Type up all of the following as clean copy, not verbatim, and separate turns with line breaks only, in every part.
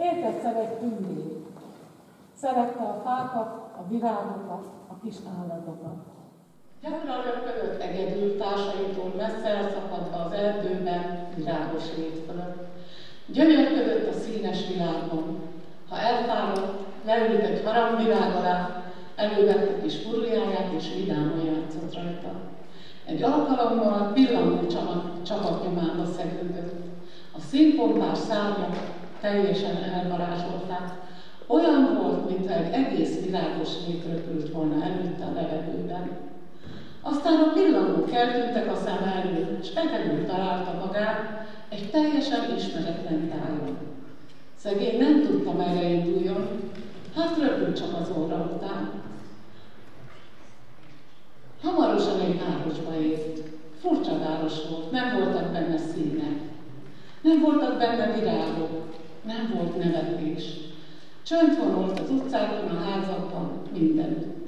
Élt egyszer egy tündér. Szerette a fákat, a virágokat, a kis állatokat. Gyakran röpködött egyedül társaitól messze elszakadva az erdőben, virágos rét fölött. Gyönyörködött a színes világban. Ha elfáradt, leült egy harangvirág alá, elővette kis furuljáját és vidáman játszott rajta. Egy alkalommal pillangó csapat nyomába szegődött. A színpompás szárnyak teljesen elvarázsolták. Olyan volt, mintha egy egész világos lét röpült volna előtte a levegőben. Aztán a pillangók eltűntek a szem elől, és egyedül találta magát egy teljesen ismeretlen tájon. Szegény nem tudta, merre induljon, hát röpült csak az óra után. Hamarosan egy városba ért. Furcsa város volt, nem voltak benne színek, nem voltak benne virágok, nem volt nevetés. Csönd vonolt az utcákon, a házakban, mindenütt.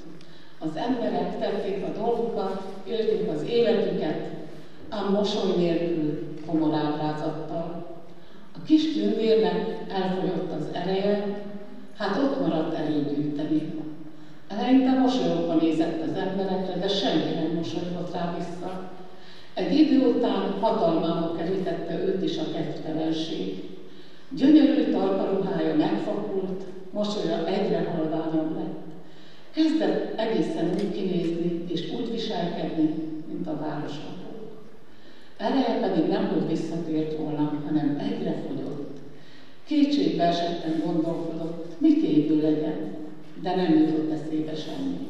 Az emberek tették a dolgukat, élték az életüket, ám mosoly nélkül, komor ábrázattal. A kis tündérnek elfogyott az ereje, hát ott maradt erőgyűjteni. Eleinte mosolyogva nézett az emberekre, de senki nem mosolygott rá vissza. Egy idő után hatalmába kerítette őt is a kedvtelenség. Gyönyörű talparuhája megfakult, mosolya egyre halványabb lett. Kezdett egészen úgy kinézni és úgy viselkedni, mint a városlakók. Ereje pedig nem hogy visszatért volna, hanem egyre fogyott. Kétségbe esetten gondolkodott, mit évő legyen, de nem jutott eszébe semmi.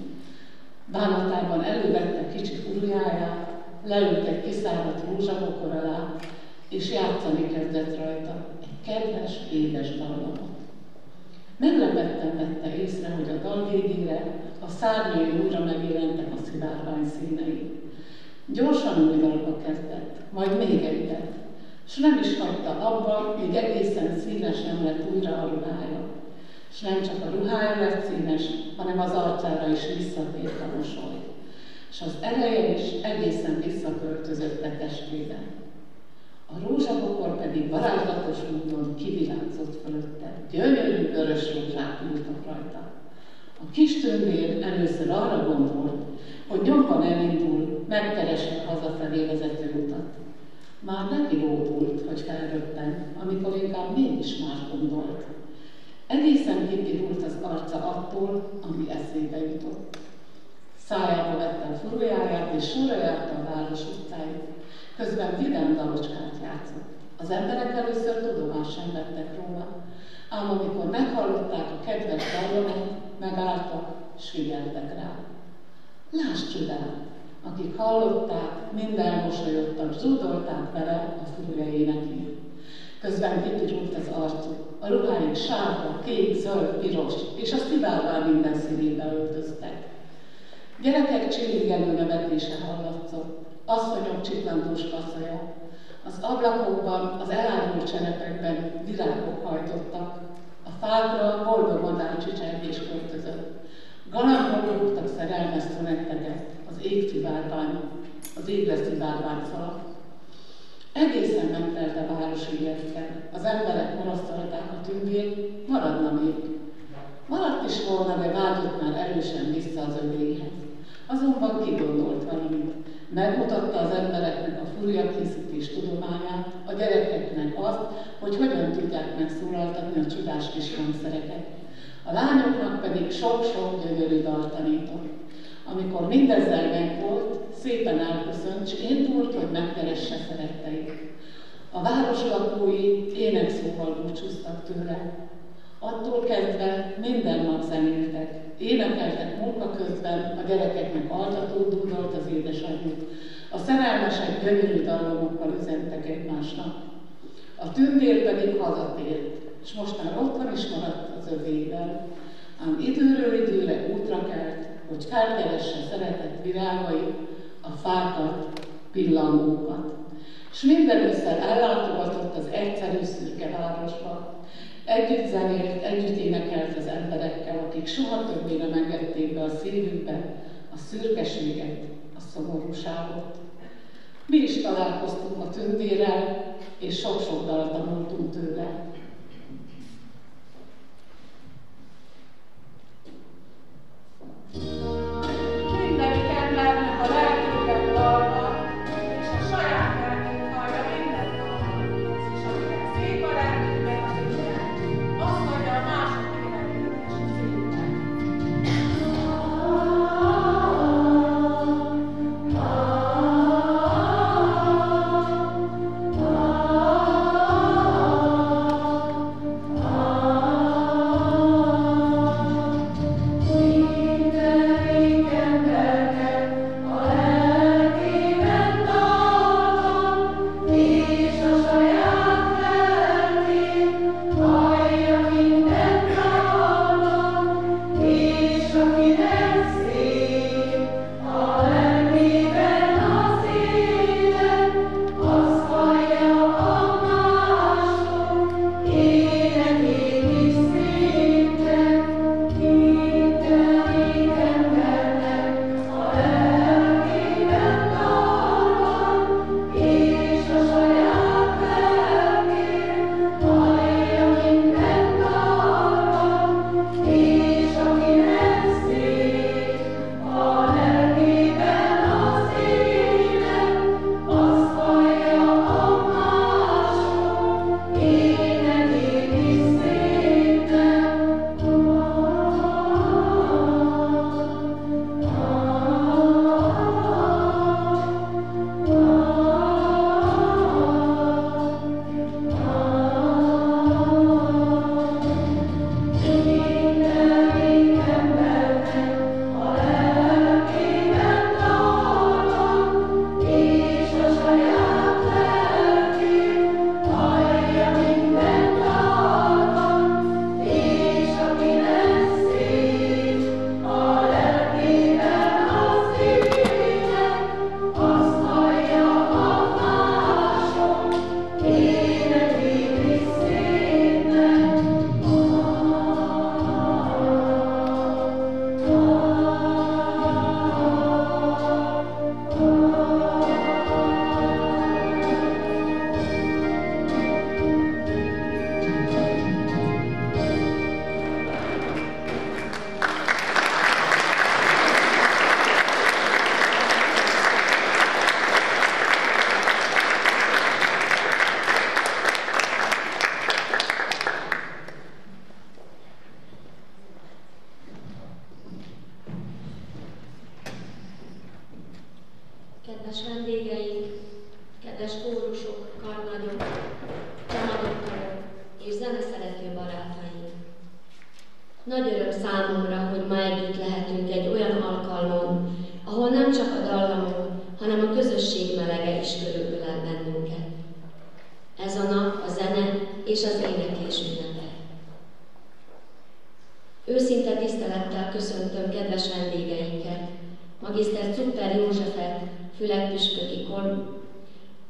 Bánatában elővette kicsi furuljáját, leült egy kiszáradt rózsabokor alá, és játszani kezdett rajta egy kedves, édes dallamot. Meglepetten vette észre, hogy a dal végére a szárnyai újra megjelentek a szivárvány színei. Gyorsan új dalba kezdett, majd még egyet, s nem is hagyta abba, míg egészen színes nem lett újra a ruhája. S nem csak a ruhája lett színes, hanem az arcára is visszatért a mosoly, és az ereje is egészen visszaköltözött a testébe. A rózsabokor pedig varázslatos módon kivilágzott fölötte, gyönyörű vörös rózsák ültek rajta. A kis tündér először arra gondolt, hogy nyomban elindul, megkeresse a hazafelé vezető utat. Már neki bódult, hogy felröppen, amikor inkább mégis más gondolt. Egészen kipirult az arca attól, ami eszébe jutott. Szájába vette a furuljáját, és sorra járta a város utcáit. Közben vidám dalocskát játszott. Az emberek először tudomást sem vettek róla, ám amikor meghallották a kedves dallamot, megálltak, s figyeltek rá. Lásd csodát! Akik hallották, mind elmosolyodtak, zúdolták vele a furulja énekét. Közben kipirult az arcuk, a ruháik sárga, kék, zöld, piros, és a szivárvány minden színébe öltöztek. Gyerekek csilligelő nevetése hallatszott, asszonyok csiklantós kaszaja. Az ablakokban, az elárult cserepekben virágok hajtottak, a fákra boldog madárcsicsergés költözött. Galambok rúgtak szerelmes szonetteket az égle szivárvány szaladt. Egészen megtelt a város ügyekkel. Az emberek marasztalták a tündért, maradna még. Maradt is volna, de vágyott már erősen vissza az övéhez. Azonban kigondolt valamit. Megmutatta az embereknek a furuljakészítés tudományát, a gyerekeknek azt, hogy hogyan tudják megszólaltatni a csodás kis hangszereket. A lányoknak pedig sok-sok gyönyörű dalt tanított. Amikor mindezzel megvolt, szépen elköszönt, és indult, hogy megkeresse szeretteit. A város lakói énekszóval búcsúztak tőle. Attól kezdve minden nap zenéltek, énekeltek munka közben, a gyerekeknek altatót dúdolt az édesanyjuk. A szerelmesek gyönyörű dallamokkal üzentek egymásnak. A tündér pedig hazatért, és most már otthon is maradt az övével. Ám időről időre útra kelt, hogy felkeresse szeretett virágait, a fákat, pillangókat. S minden ősszel ellátogatott az egyszerű szürke városba. Együtt zenélt, együtt énekelt az emberekkel, akik soha többé nem engedték be a szívükbe a szürkeséget, a szomorúságot. Mi is találkoztunk a tündérrel, és sok-sok dalt tanultunk tőle.
Nagy öröm számomra, hogy ma együtt lehetünk egy olyan alkalmon, ahol nem csak a dallamok, hanem a közösség melege is körülölel bennünket. Ez a nap a zene és az éneklés ünnepe. Őszinte tisztelettel köszöntöm kedves vendégeinket, magiszter Cupper Józsefet, Fülek-püspöki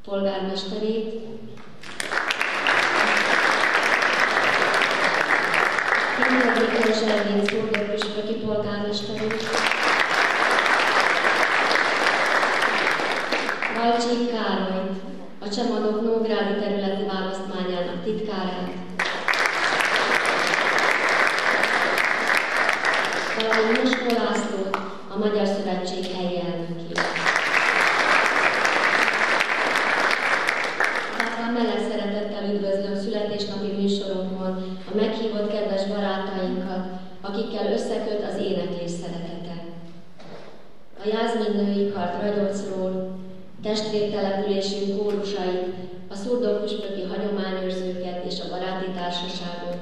polgármesterét, Miklós Ervin szurdok-püspöki polgármesterét, Valcsik Károlyt, a Csemadok Nógrádi területi választmányának titkárát, valamint Moskó Lászlót, a Magyar Szövetség helyi elnökét. Aztán meleg szeretettel üdvözlöm születésnapi műsorunkon a meghívott kedves barátainkat, akikkel összeköt az éneklés szeretete. A Jászmin női kart Ragyocról, testvértelepülésünk kórusait, a szurdok-püspöki hagyományőrzőket és a baráti társaságot,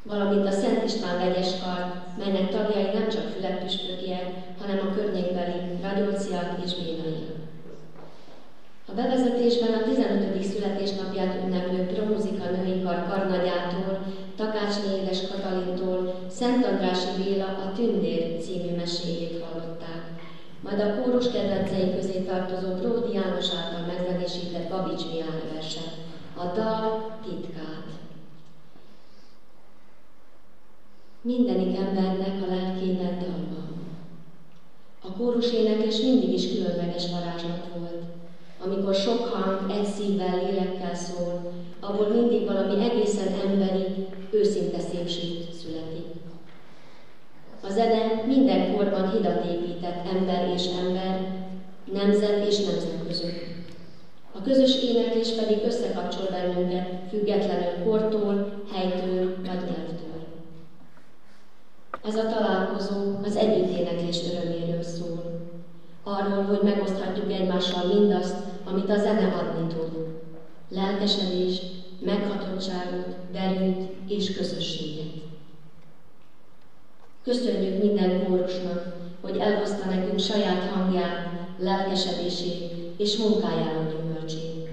valamint a Szent István vegyes kar, melynek tagjai nem csak fülek-püspökiek, hanem a környékbeli ragyóciak és bénaiak. A bevezetésben a 15. születésnapját ünneplő Promuzika női kar karnagyától, Takácsné Édes Katalintól Szent Andrássy Béla a Tündér című meséjét hallották, majd a kórus kedvencei közé tartozó Pródi János által megzenésített Babics Mihály verset, a dal titkát. Mindenik embernek a lelkében dal van. A kórus éneklés mindig is különleges varázslat volt. Amikor sok hang egy szívvel, lélekkel szól, abból mindig valami egészen emberi, őszinte szépség születik. A zene minden korban hidat épített ember és ember, nemzet és nemzet között. A közös éneklés pedig összekapcsol bennünket függetlenül kortól, helytől vagy nyelvtől. Ez a találkozó az együtténeklés öröméről szól. Arról, hogy megoszthatjuk egymással mindazt, amit a zene adni tud. Lelkesedést, meghatottságot, derűt és közösséget. Köszönjük minden kórusnak, hogy elhozta nekünk saját hangját, lelkesedését és munkájának gyümölcsét.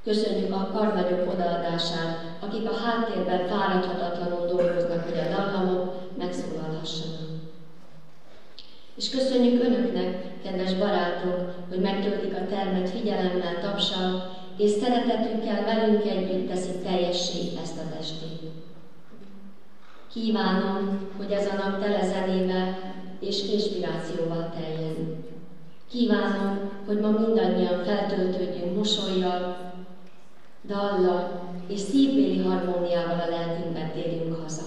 Köszönjük a karnagyok odaadását, akik a háttérben fáradhatatlanul dolgoznak, hogy a dallamok megszólalhassanak. És köszönjük Önöknek, kedves barátok, hogy megtöltik a termet figyelemmel, tapssal, és szeretetükkel velünk együtt teszik teljessé ezt az estét. Kívánom, hogy ez a nap tele zenével és inspirációval teljen. Kívánom, hogy ma mindannyian feltöltődjünk mosollyal, dallal és szívbéli harmóniával a lelkünkben térjünk haza.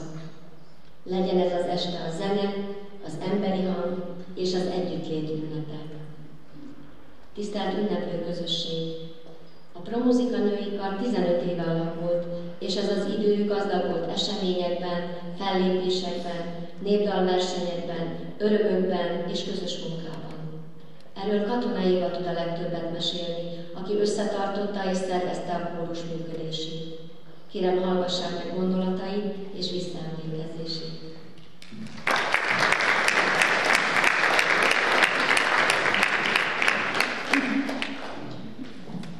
Legyen ez az este a zene, az emberi hang és az együttlét ünnepe. Tisztelt ünneplő közösség! A Promuzika női kar 15 éve alakult, és ez az idő gazdag volt eseményekben, fellépésekben, népdalversenyekben, örömökben és közös munkában. Erről Katona Éva tud a legtöbbet mesélni, aki összetartotta és szervezte a kórus működését. Kérem, hallgassák meg gondolatait és visszaemlékezését.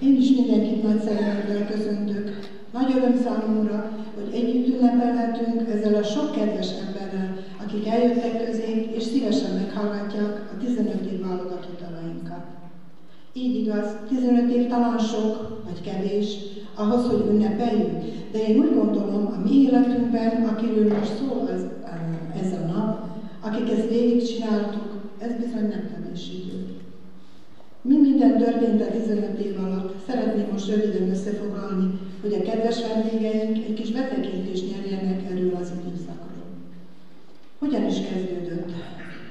Én is mindenkit nagy szeretettel köszöntök. Nagy öröm számomra, hogy együtt ünnepelhetünk ezzel a sok kedves emberrel, akik eljöttek közénk, és szívesen meghallgatják a 15 év válogatott dalainkat. Így igaz, 15 év talán sok, vagy kevés, ahhoz, hogy ünnepeljük, de én úgy gondolom, a mi életünkben, akiről most szól ez a nap, akik ezt végigcsináltuk, ez bizony nem kevés idő. Mi minden történt a 15 év alatt, szeretném most röviden összefoglalni, hogy a kedves vendégeink egy kis betekintést nyerjenek erről az időszakról. Hogyan is kezdődött?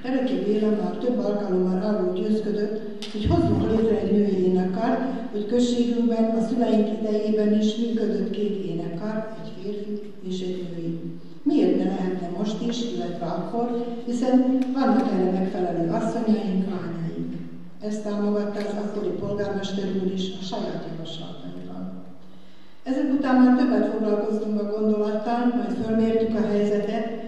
Kereki Béla már több alkalommal arról győzködött, hogy hozzunk létre egy női énekkart, hogy községünkben a szüleink idejében is működött 2 énekkar, egy férfi és egy női. Miért ne lehetne most is, illetve akkor, hiszen vannak erre megfelelő asszonyaink, lányaink. Ezt támogatta az akkori polgármester úr is a saját javaslataival. Ezek után már többet foglalkoztunk a gondolattal, majd fölmértük a helyzetet,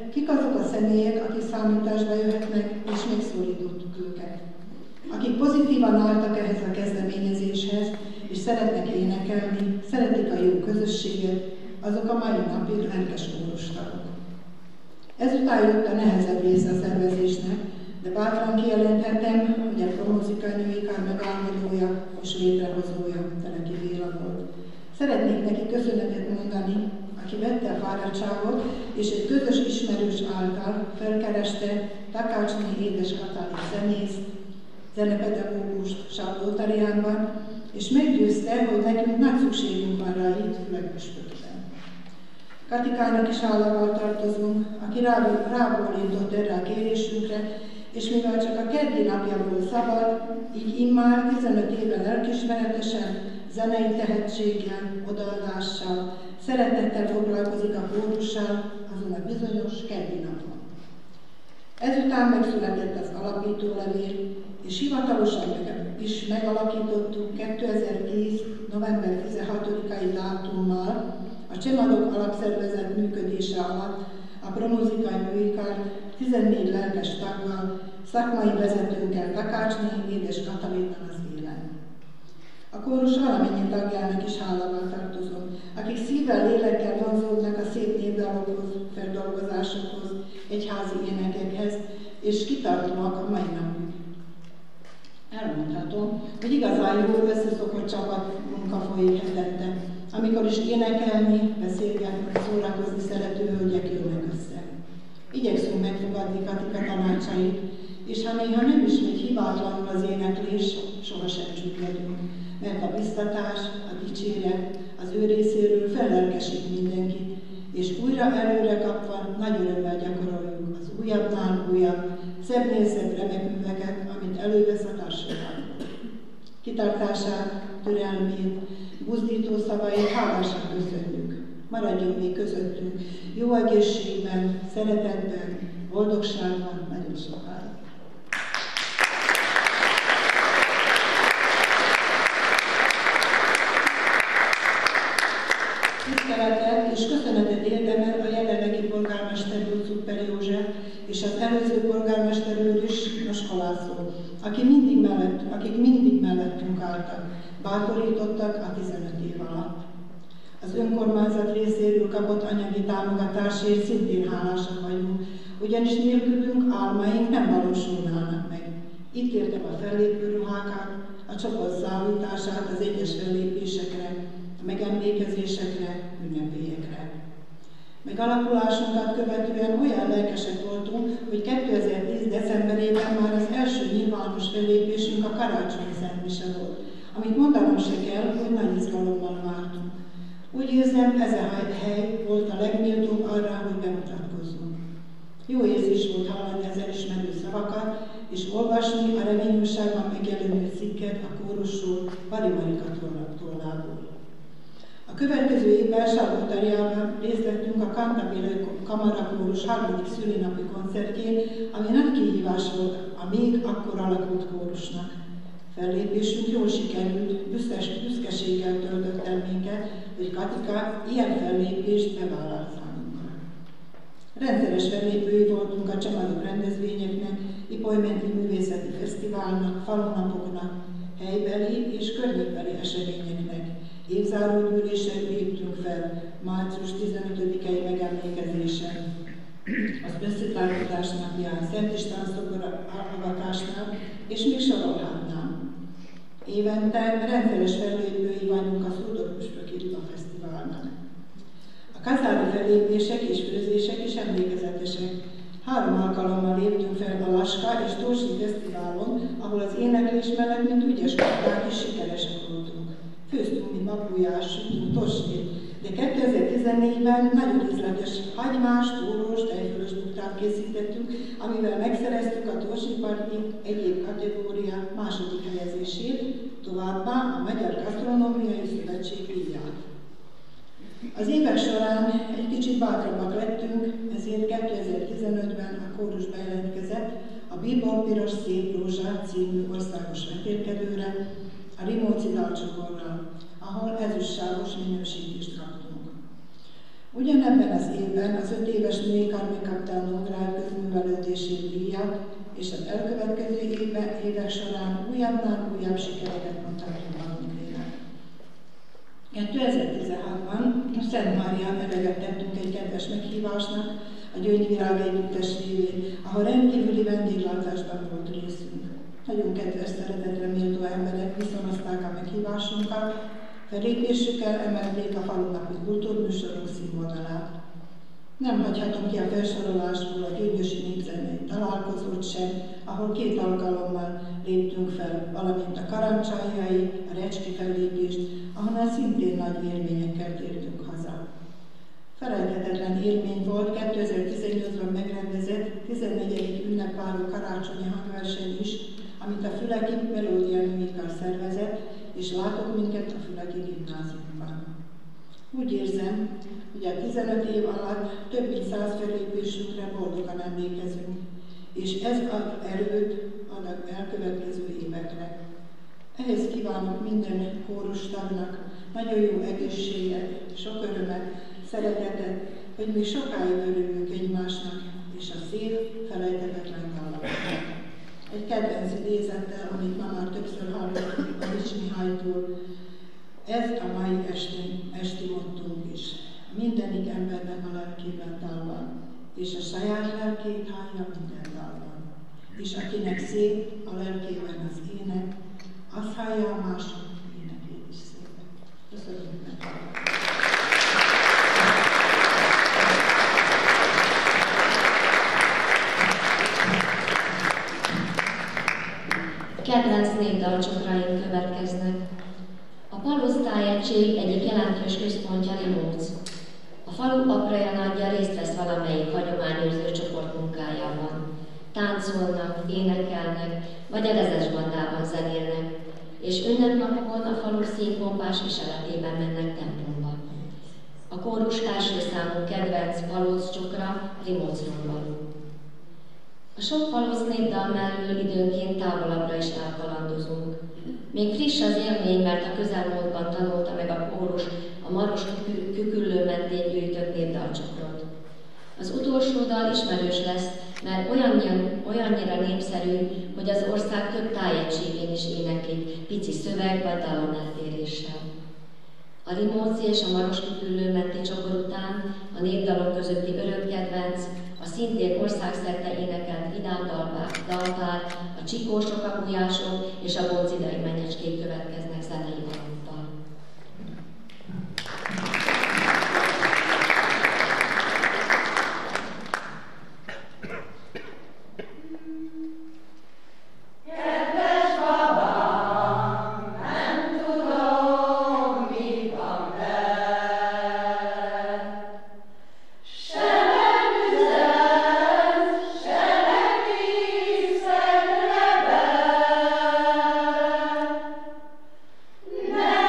szívan álltak ehhez a kezdeményezéshez, és szeretnek énekelni, szeretik a jó közösséget, azok a mai napig lelkes kórustagok. Ezután jött a nehezebb része a szervezésnek, de bátran kijelenthetem, hogy a Promózikai Női Kar megálmodója és létrehozója Teleki Béla volt. Szeretnék neki köszönetet mondani, aki vette a fáradtságot, és egy közös ismerős által felkereste Takácsné Édes Katalin zenész, zenepedagógust Salgótarjánban, és meggyőzte, hogy nekünk nagy szükségünk van rá itt, Fülöp-püspökben. Katikának is hálával tartozunk, aki rábólintott erre a kérésünkre, és mivel csak a keddi napjából szabad, így immár 15 éve lelkismeretesen, zenei tehetséggel, odaadással, szeretettel foglalkozik a kórussal azon a bizonyos keddi napon. Ezután megszületett az alapítólevél, és hivatalosan is megalakítottuk 2010. november 16-ai dátummal a Csemadok Alapszervezet működése alatt a Promózikai Női Kar 14 lelkes taggal, szakmai vezetőnkkel Takácsné Édes Katalinnal az élen. A kórus valamennyi tagjának is hálával tartozom, akik szívvel, lélekkel vonzódnak a szép népdalokhoz, feldolgozásokhoz, egyházi énekekhez, és kitartóak a mai napig. Elmondhatom, hogy igazán jól összeszokott csapat munka folyik hetente, amikor is énekelni, beszélgetni, szórakozni szerető hölgyek jönnek össze. Igyekszünk megfogadni Katika tanácsait, és ha néha nem is megy hibátlanul az éneklés, sohasem csüggedünk, mert a biztatás, a dicséret az ő részéről fellelkesít mindenkit, és újra előre kapva nagy örömmel gyakoroljuk az újabbnál újabb, szebbnél szebb remek műveket, amit elővesz a társadalom. Kitartását, türelmét, buzdító szavait hálásan köszönjük. Maradjon még közöttünk, jó egészségben, szeretetben, boldogságban, nagyon sokáig. Tiszteletet és köszönetet érdemel a jelenlegi polgármester úr, Cupper József, és az előző polgármester úr is, Nosko László, akik mindig mellettünk álltak, bátorítottak a 15 év alatt. Az önkormányzat részéről kapott anyagi támogatásért szintén hálásak vagyunk, ugyanis nélkülünk álmaink nem valósulnának meg. Itt értem a fellépő ruhákat, a csoport szállítását az egyes fellépésekre, a megemlékezésekre, ünnepélyekre. Megalakulásunkat követően olyan lelkesek voltunk, hogy 2010. decemberében már az első nyilvános fellépésünk a karácsonyi szentmise volt, amit mondanom se kell, hogy nagy izgalommal vártunk. Úgy érzem, ez a hely volt a legméltóbb arra, hogy bemutatkozzunk. Jó érzés volt hallani az elismerő szavakat, és olvasni a Reményújságban megjelenő cikket a kórusról, Bari Marika tollából. A következő évben Salgótarjánban részt vettünk a Cantabile Kamarakórus 3. szülinapi koncertjén, ami nagy kihívás volt a még akkor alakult kórusnak. Fellépésünk jól sikerült, büszkeséggel töltött el minket, hogy Katika ilyen fellépést bevállalt számunkra. Rendszeres fellépői voltunk a Csemadok rendezvényeknek, Ipolymenti Művészeti Fesztiválnak, falunapoknak, helybeli és környékbeli eseményeknek. Évzárógyűlésen léptünk fel március 15-i megemlékezésen, az összetartozás napján, Szent István szobor avatatásnál, és még sorolhatnám. Évente rendszeres fellépői vagyunk a Szúdor-püspöki Liba Fesztiválnak. A kazári fellépések és főzések is emlékezetesek. 3 alkalommal léptünk fel a Laska és Tósi Fesztiválon, ahol az éneklés mellett, mint ügyes kapták is sikeresek voltunk. Főztünk, mint naplójás, sütünk, tosnyét, de 2014-ben nagyon ízletes hagymás, túrós, tejfölös buktát készítettünk, amivel megszereztük a Tósi Parti egyéb kategória második helyezését, továbbá a Magyar Gasztronómiai Szövetség díját. Az évek során egy kicsit bátrabbak lettünk, ezért 2015-ben a kórus bejelentkezett a Bíbor Piros Szép Rózsa című országos vetélkedőre, a Rimóci dalcsokorral, ahol ezüstsávos minősítést kaptunk. Ugyanebben az évben az 5 éves női kar megkapta a Nógrád közművelődési díjat, és az elkövetkező évek során újabbnál újabb sikereket mondhatunk magunknak. 2016-ban a Szent Márián eleget tettünk egy kedves meghívásnak, a Gyöngyvirág együttes révén, ahol rendkívüli vendéglátásban volt részünk. Nagyon kedves, szeretetre méltó emberek viszonozták a meghívásunkat, felépésükkel emelték a falunapi kultúrműsorok színvonalát. Nem hagyhatom ki a felsorolásból a Gyöngyösi Népzenei találkozót sem, ahol 2 alkalommal léptünk fel, valamint a Karancsájai, a Recski fellépést, ahonnan szintén nagy élményekkel tértünk haza. Felejthetetlen élmény volt 2018-ban megrendezett 14. ünnepváró karácsonyi hangverseny is, amit a Füleki Melódia Nőikar szervezett, és látott minket a Füleki Gimnáziumban. Úgy érzem, hogy a 15 év alatt több mint 100 fellépésünkre boldogan emlékezünk, és ez ad erőt a elkövetkező évekre. Ehhez kívánok minden kórustagnak nagyon jó egészséget, sok örömet, szeretetet, hogy mi sokáig örülünk egymásnak, és a szép, felejthetetlen dallamoknak. Egy kedvenc idézettel, amit ma már többször hallottunk a Vics Mihálytól, ez a mai esti mottónk is. Mindenik embernek a lelkében dal van, és a saját lelkét hallja minden dalban. És akinek szép a lelkében az ének, az hallja a mások énekét is szépen. Köszönöm neki.
Kedvenc népdalcsokraink következnek. A Palosz tájegység egyik jelentős központja Rimóc. A falu apraja nagyja részt vesz valamelyik hagyományőrző csoport munkájában. Táncolnak, énekelnek, vagy a rezes bandában zenélnek, és ünnepnapokon a falu színpompás viseletében mennek templomba. A kórus első számú kedvenc Palosz csokra Rimócról való. A sok Palosz népdal mellől időnként távolabbra is elkalandozunk. Még friss az élmény, mert a közelmúltban tanulta meg a kórus a Maros Küküllő mentén gyűjtött népdalcsokrot. Az utolsó dal ismerős lesz, mert olyannyira népszerű, hogy az ország több tájegységén is éneklik, pici szöveg vagy dalomeltéréssel. A Rimóci és a Maros Küküllő menti csokor után a népdalok közötti örök kedvenc, a szintén országszerte énekelt vidám dalpár, a Csikósok, a Gulyások és a Boncidai Mennyecskék következnek zenei dalokkal.
Ne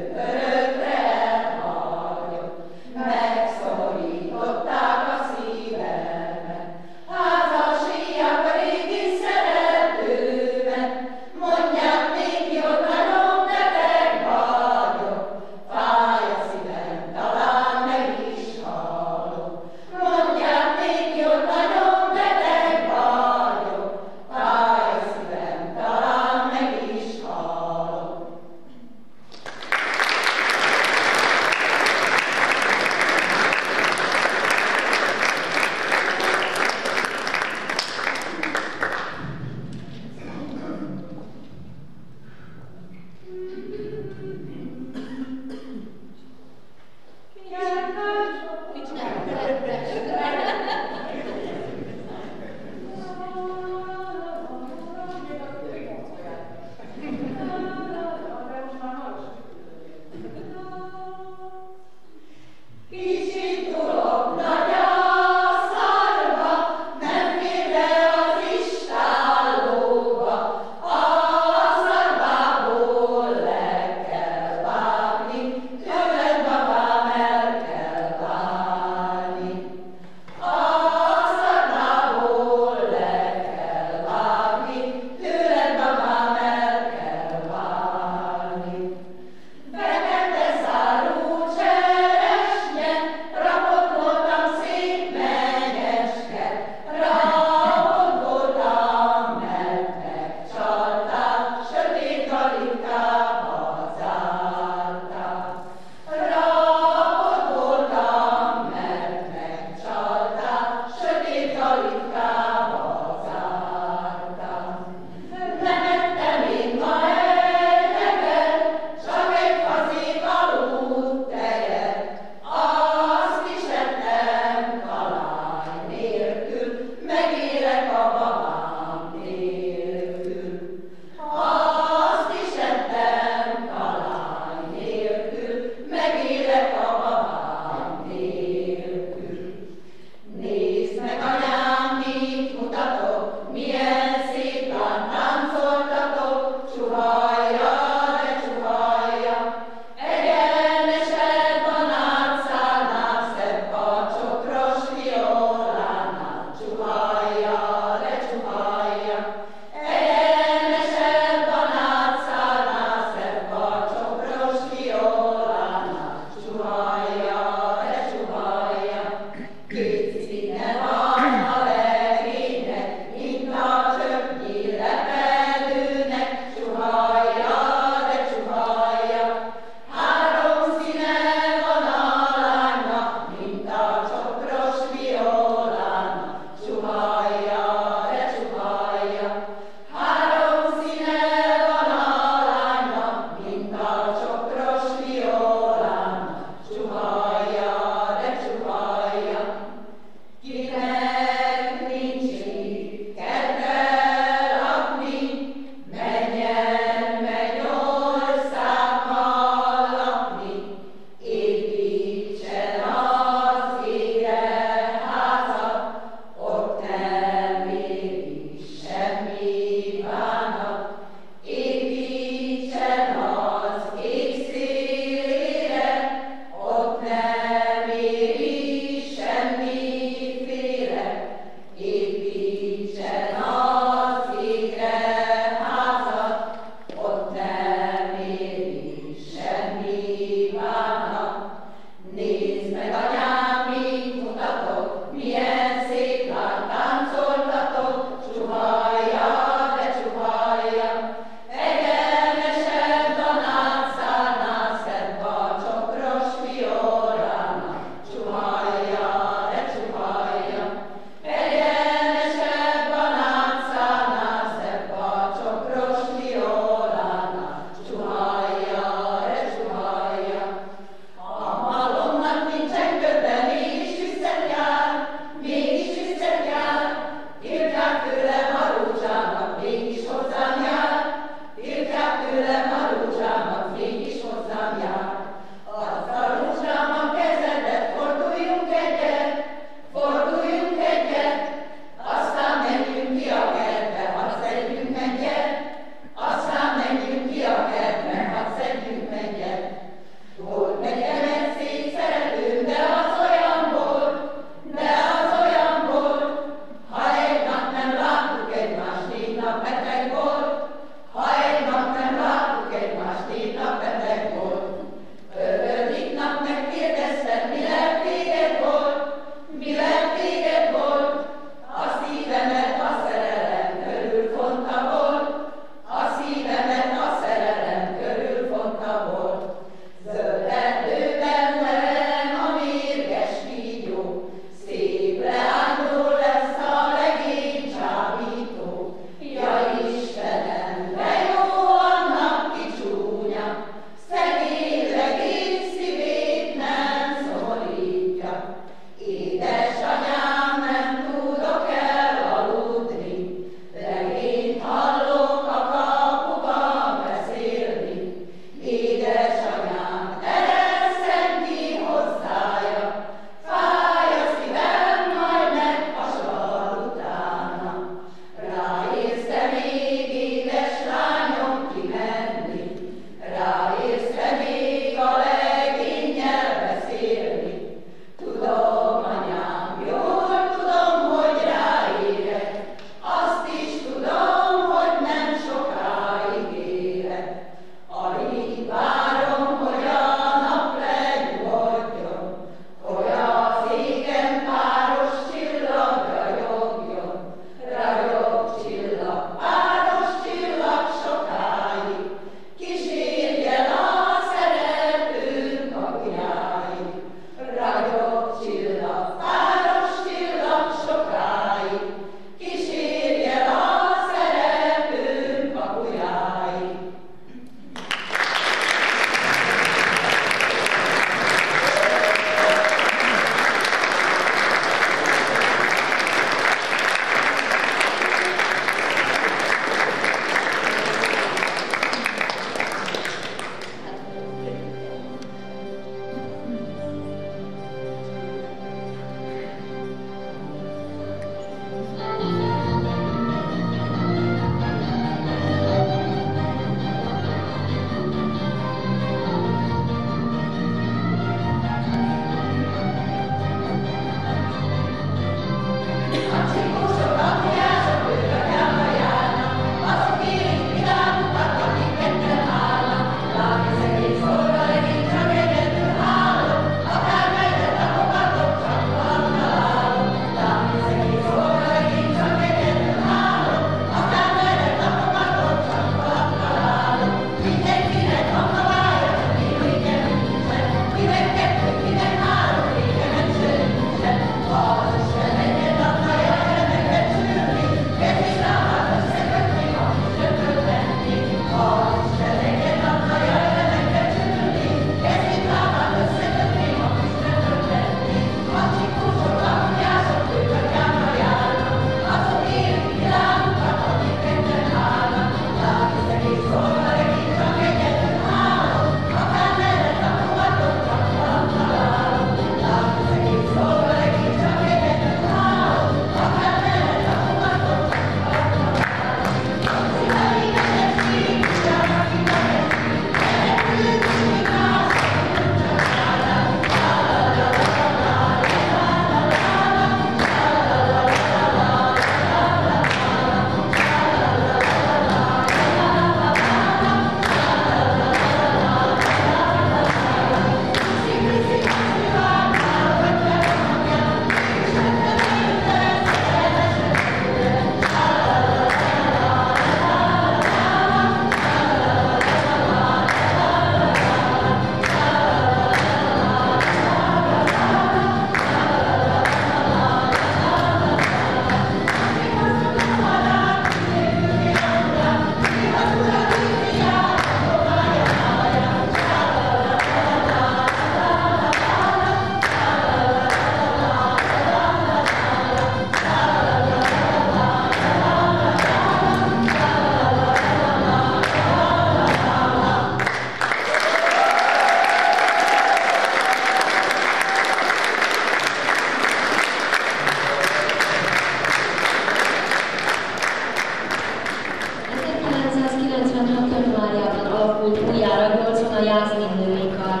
alakult újjára 80 a Jászmin női kar,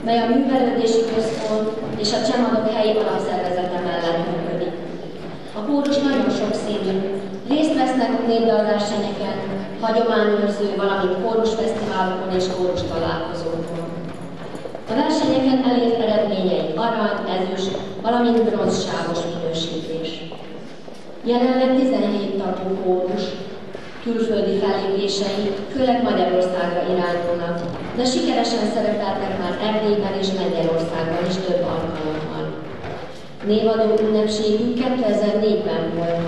mely a művelődési központ és a Csemadok helyi alapszervezete mellett működik. A kórus nagyon sokszínű, részt vesznek népdalversenyeken, hagyományőrző, valamint kórusfesztiválokon és kórus találkozókon. A versenyeken elért eredményei arany, ezüst, valamint bronzsávos minősítés. Jelenleg 17 tagú kórus, külföldi fellépései főleg Magyarországra irányulnak, de sikeresen szerepeltek már Erdélyben és Lengyelországban is több alkalommal. Névadó ünnepségük 2004-ben volt,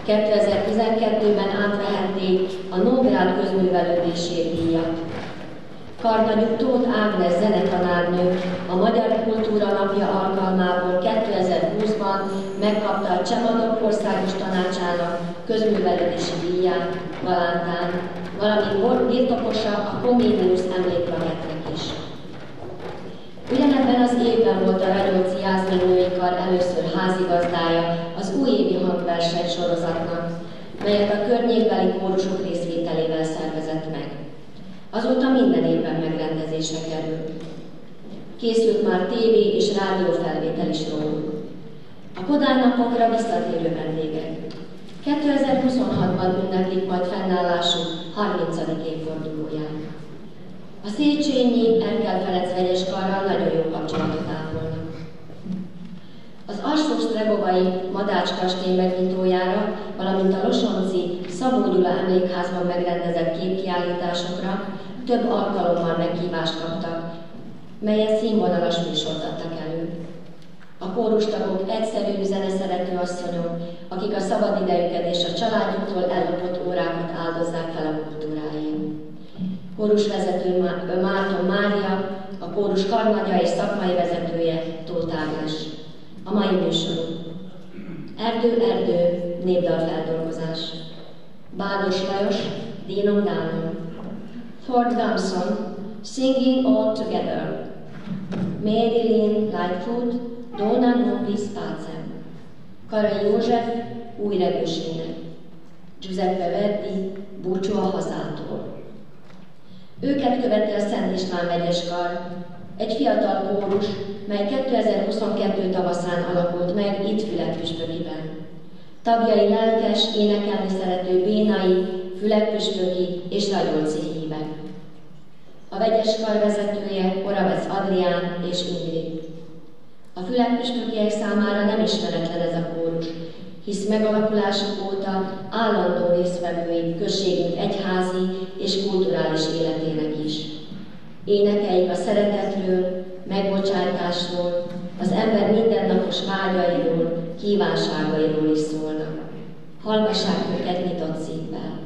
2012-ben átvehették a Nógrád közművelődési díjat. Karnagyuk Tóth Ágnes zenetanárnő a Magyar Kultúra Napja alkalmából 2020-ban megkapta a Csemadok Országos Tanácsának közművelődési díját Valántán, valamint birtokosa a Comenius emlékplakettnek is. Ugyanebben az évben volt a Ragyóczi Jászmin női kar először házigazdája az újévi hangverseny sorozatnak, melyet a környékbeli kórusok részvételével szervezett meg. Azóta minden évben megrendezésre kerül. Készült már tévé és rádiófelvétel is róluk. A Kodály napokra visszatérő vendégek. 2026-ban ünneplik majd fennállásuk 30. évfordulóját. A Széchenyi Erkel Ferenc vegyes karral nagyon jó kapcsolatot ápolnak. Az Alsó-Sztregovai Madács kastély megnyitójára, valamint a Losonci Szabó Gyula emlékházban megrendezett képkiállításokra több alkalommal meghívást kaptak, melyet színvonalas műsort adtak elő. A kórustagok egyszerű, zeneszerető asszonyok, akik a szabadidejüket és a családjuktól ellopott órákat áldozzák fel a kultúráért. Kórusvezető Márton Mária, a kórus karnagya és szakmai vezetője Tóth Ágnes. A mai műsorunk. Erdő, népdalfeldolgozás. Bádos Lajos, Dínom Dánom. Ford Damson, Singing All Together. Marilyn Lightfoot, Dona Nobis Pacem. Kara József, Új Regősének. Giuseppe Verdi, Búcsú a hazától. Őket követi a Szent István vegyes kar, egy fiatal kórus, mely 2022 tavaszán alakult meg itt Fülekpüspökiben. Tagjai lelkes, énekelni szerető bénai, fülekpüspöki és ragyóczi hívek. A vegyes kar vezetője Oravec Adrián és Ingrid. A fülekpüspökiek számára nem ismeretlen ez a kórus, hisz megalakulásuk óta állandó résztvevői községünk egyházi és kulturális életének is. Énekeik a szeretetről, megbocsátásról, az ember mindennapos vágyairól, kívánságairól is szólnak. Hallgassák őket nyitott szívvel.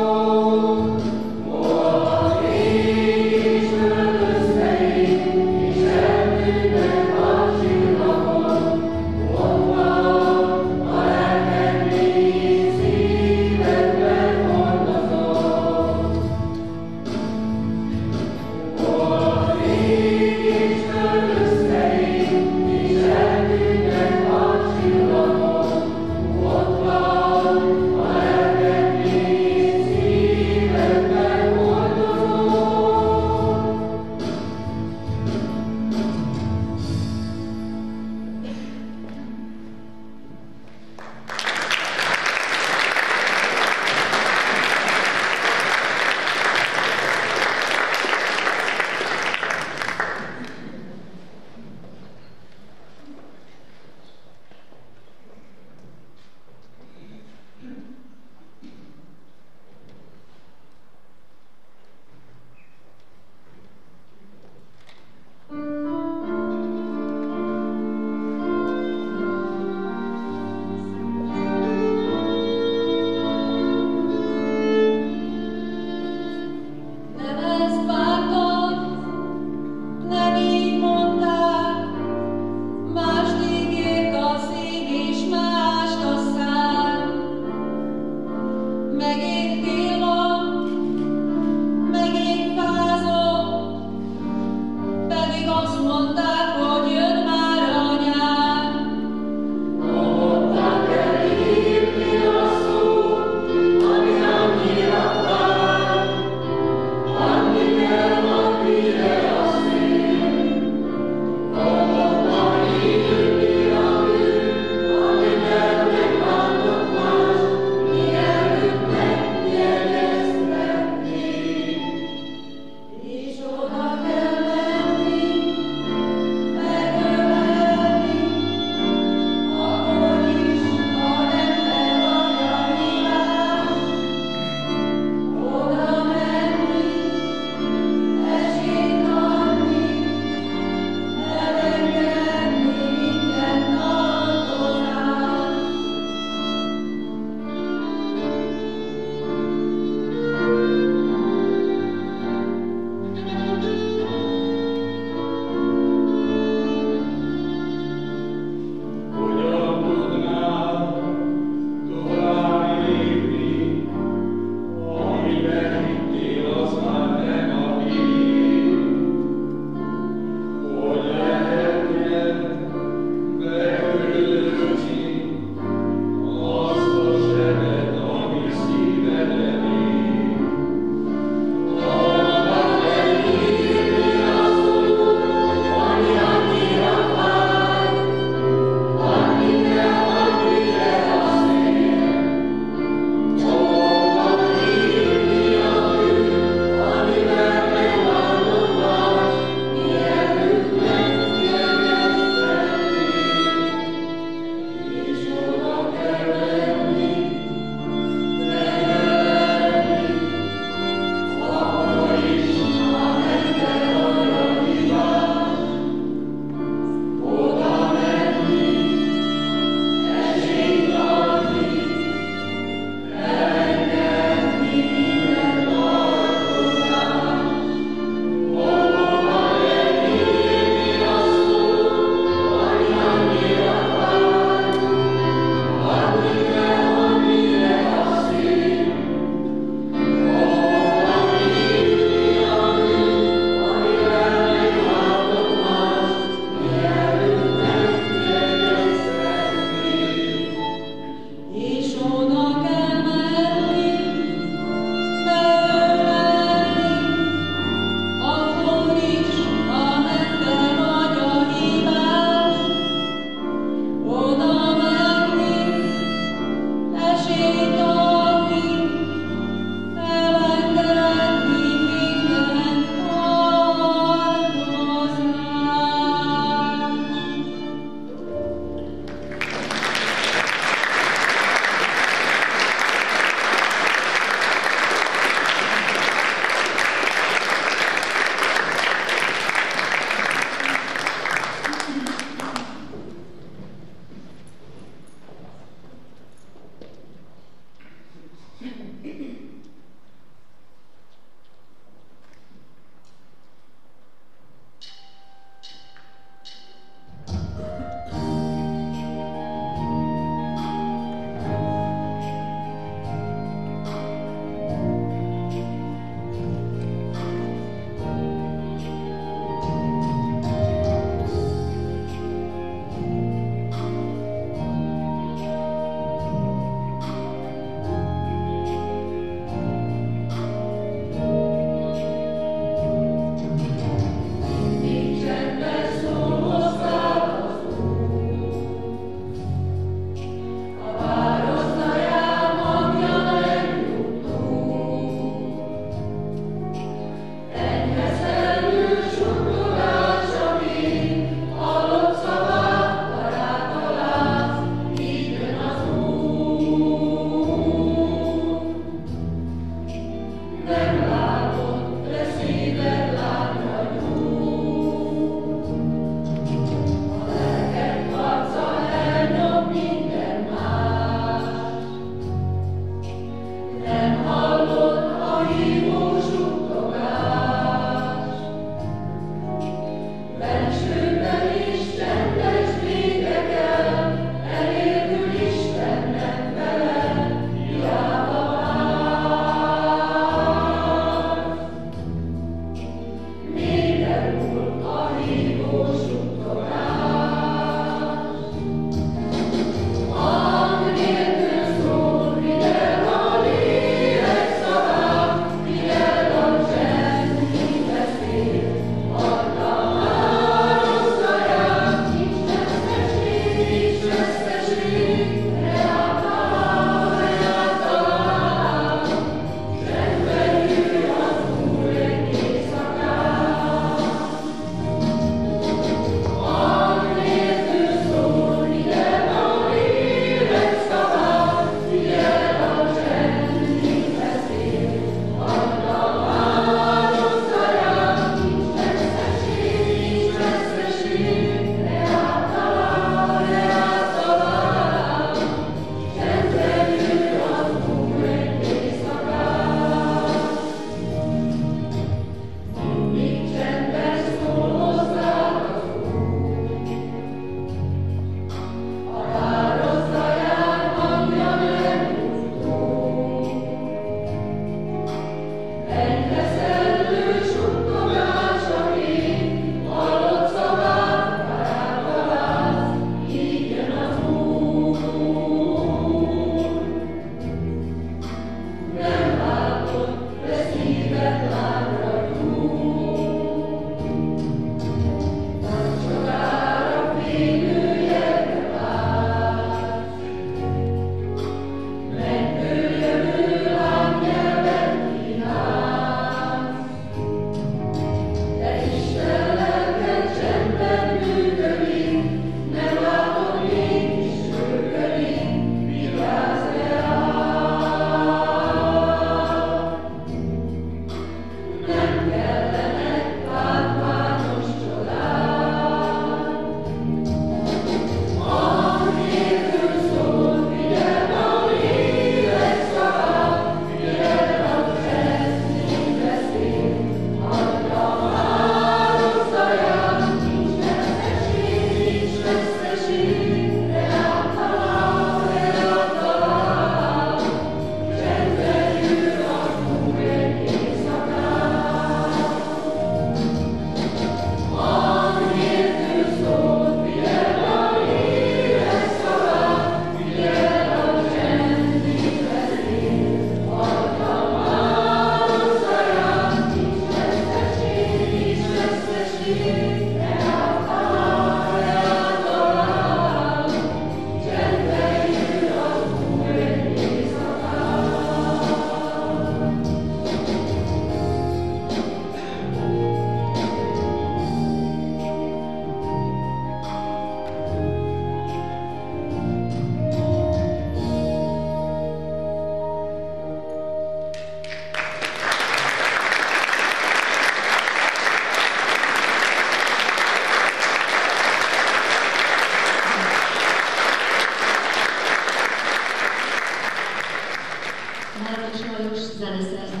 zeneszerző,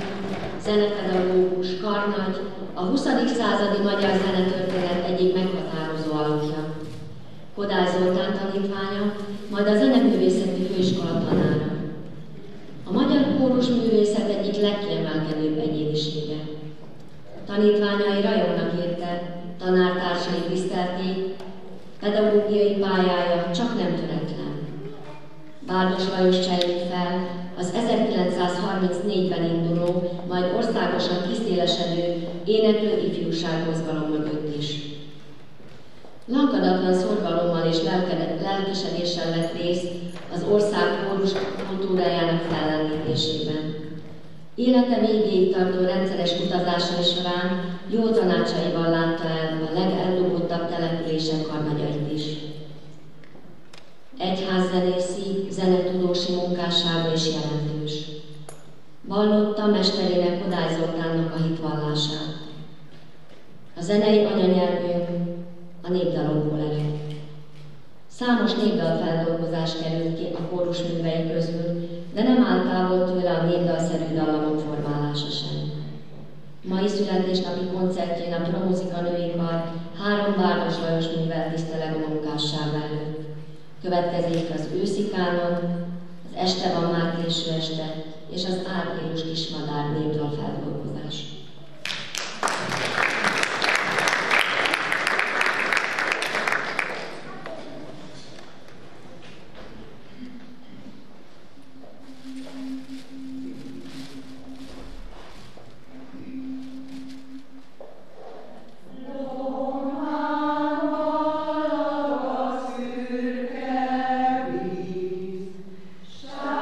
zenepedagógus, karnagy, a 20. századi magyar zenetörténet egyik meghatározó alakja. Kodály Zoltán tanítványa, majd a Zeneművészeti Főiskola tanára. A magyar kórusművészet egyik legkiemelkedőbb egyénisége. Tanítványai rajongnak érte, tanártársai tisztelték, pedagógiai pályája csak nem töretlen. Bárdos Lajos csejlik fel az 1934-ben induló, majd országosan kiszélesedő éneklő ifjúság mozgalom mögött is. Lankadatlan szorgalommal és lelkesedéssel vett részt az ország kórus kultúrájának fellendítésében. Élete végéig tartó rendszeres utazásai során jó tanácsaival látta el a legeldobottabb települések karnagyait is. Egyházzenészi, zenetudósi munkássága is jelentős. Vallotta mesterének, Kodály Zoltánnak a hitvallását. A zenei anyanyelvünk a népdalokból ered. Számos népdalfeldolgozás került ki a kórus művei közül, de nem áll távol tőle a népdalszerű dallamok formálása sem. Mai születésnapi koncertjén a Promuzika Női Kar 3 Bárdos Lajos művel tiszteleg a munkássága előtt. Következik az őszi kánon, az Este van már késő este, és az Árpírus kismadár népdalfeldolgozás.
Stop.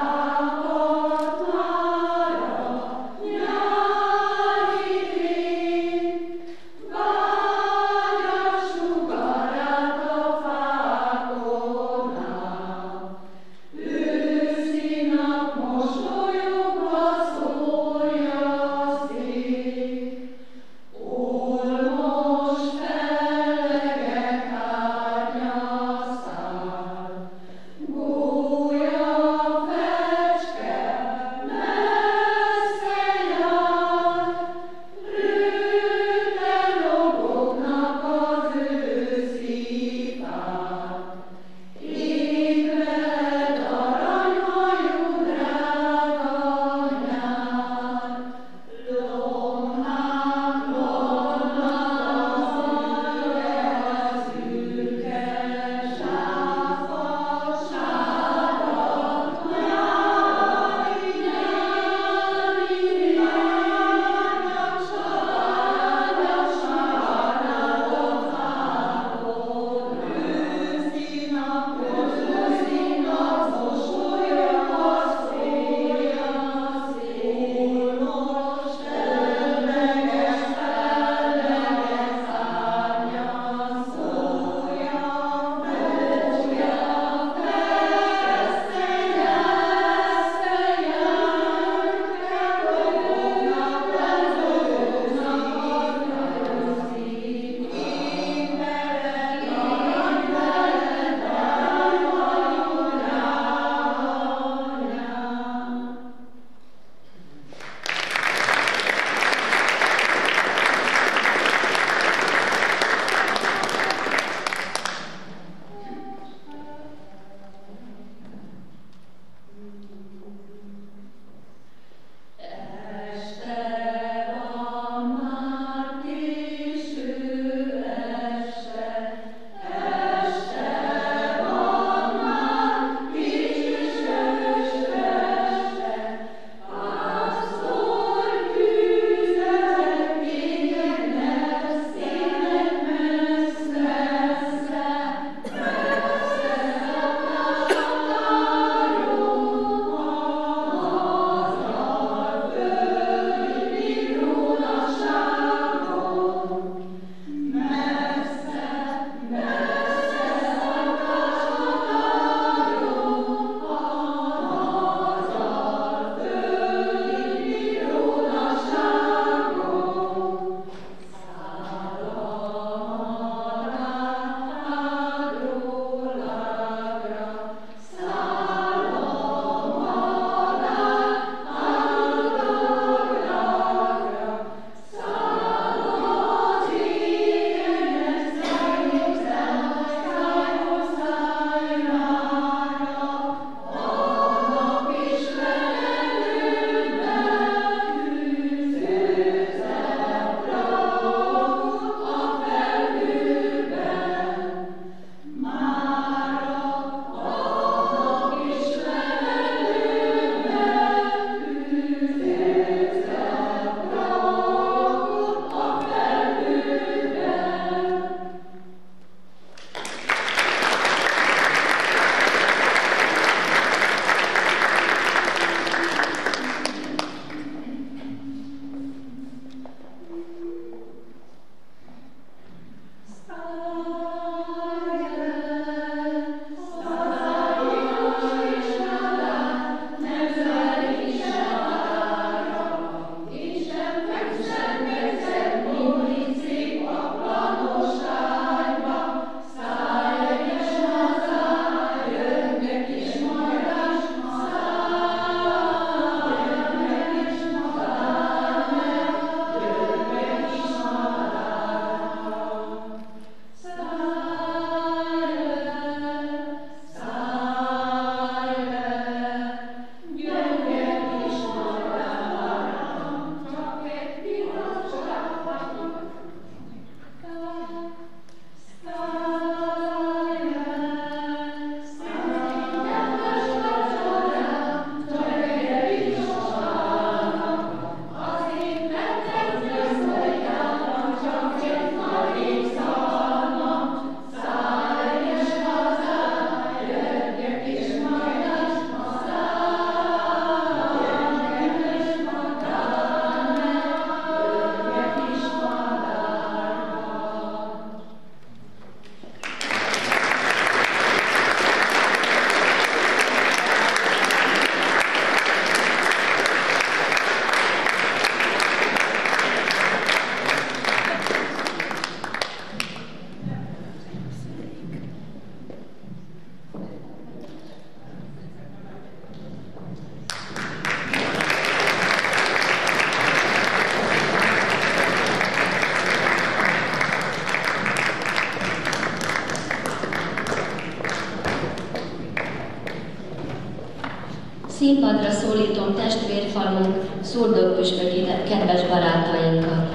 Színpadra szólítom testvérfalunk, szurdokpüspöki kedves barátainkat.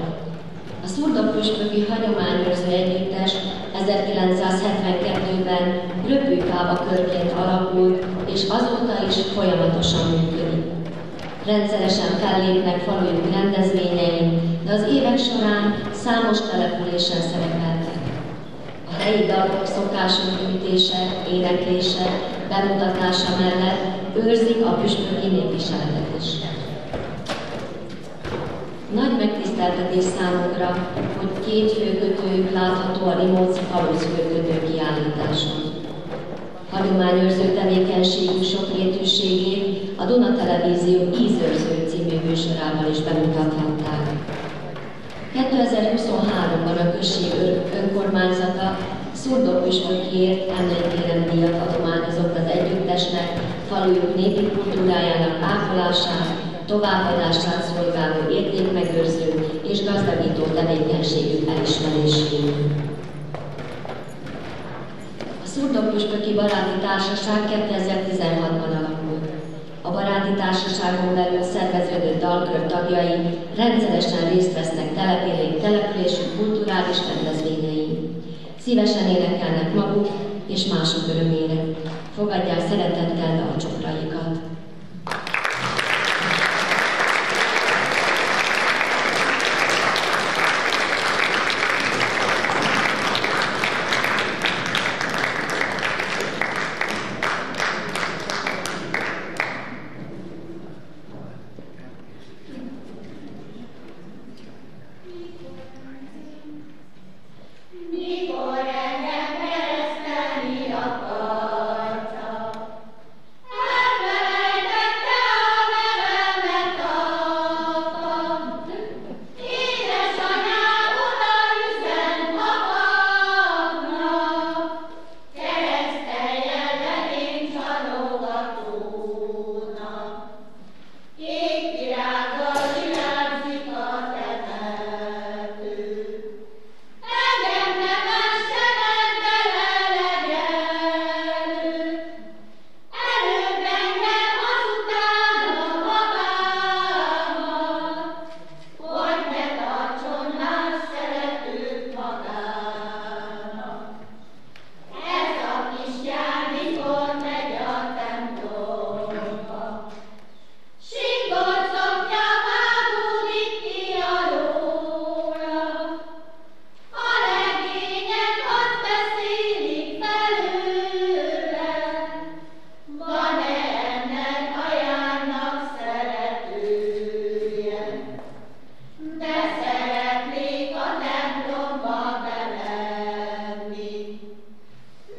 A szurdokpüspöki hagyományőrző együttes 1972-ben Röpülkába körként alakult, és azóta is folyamatosan működik. Rendszeresen fellépnek falujuk rendezvényein, de az évek során számos településen szerepeltek. A helyi dalok szokások gyűjtése, éneklése, bemutatása mellett őrzik a püspöki népviseletet is. Nagy megtiszteltetés számukra, hogy 2 főkötőjük látható a Rimóci Falusz főkötő kiállításon. Hagyományőrző tevékenységük sokrétűségét a Duna Televízió Ízőrző című műsorában is bemutathatták. 2023-ban a község önkormányzata szurdokpüspökért emlékéremdíjat adományozott az együttesnek falujuk népi kultúrájának ápolását, továbbadását szolgáló értékmegőrző és gazdagító tevékenységük elismeréséül. A szurdokpüspöki baráti társaság 2016-ban alakult. A baráti társaságon belül szerveződő dalkör tagjai rendszeresen részt vesznek településük kulturális rendezvényein. Szívesen énekelnek maguk és mások örömére. Fogadják szeretettel dalcsokraikat.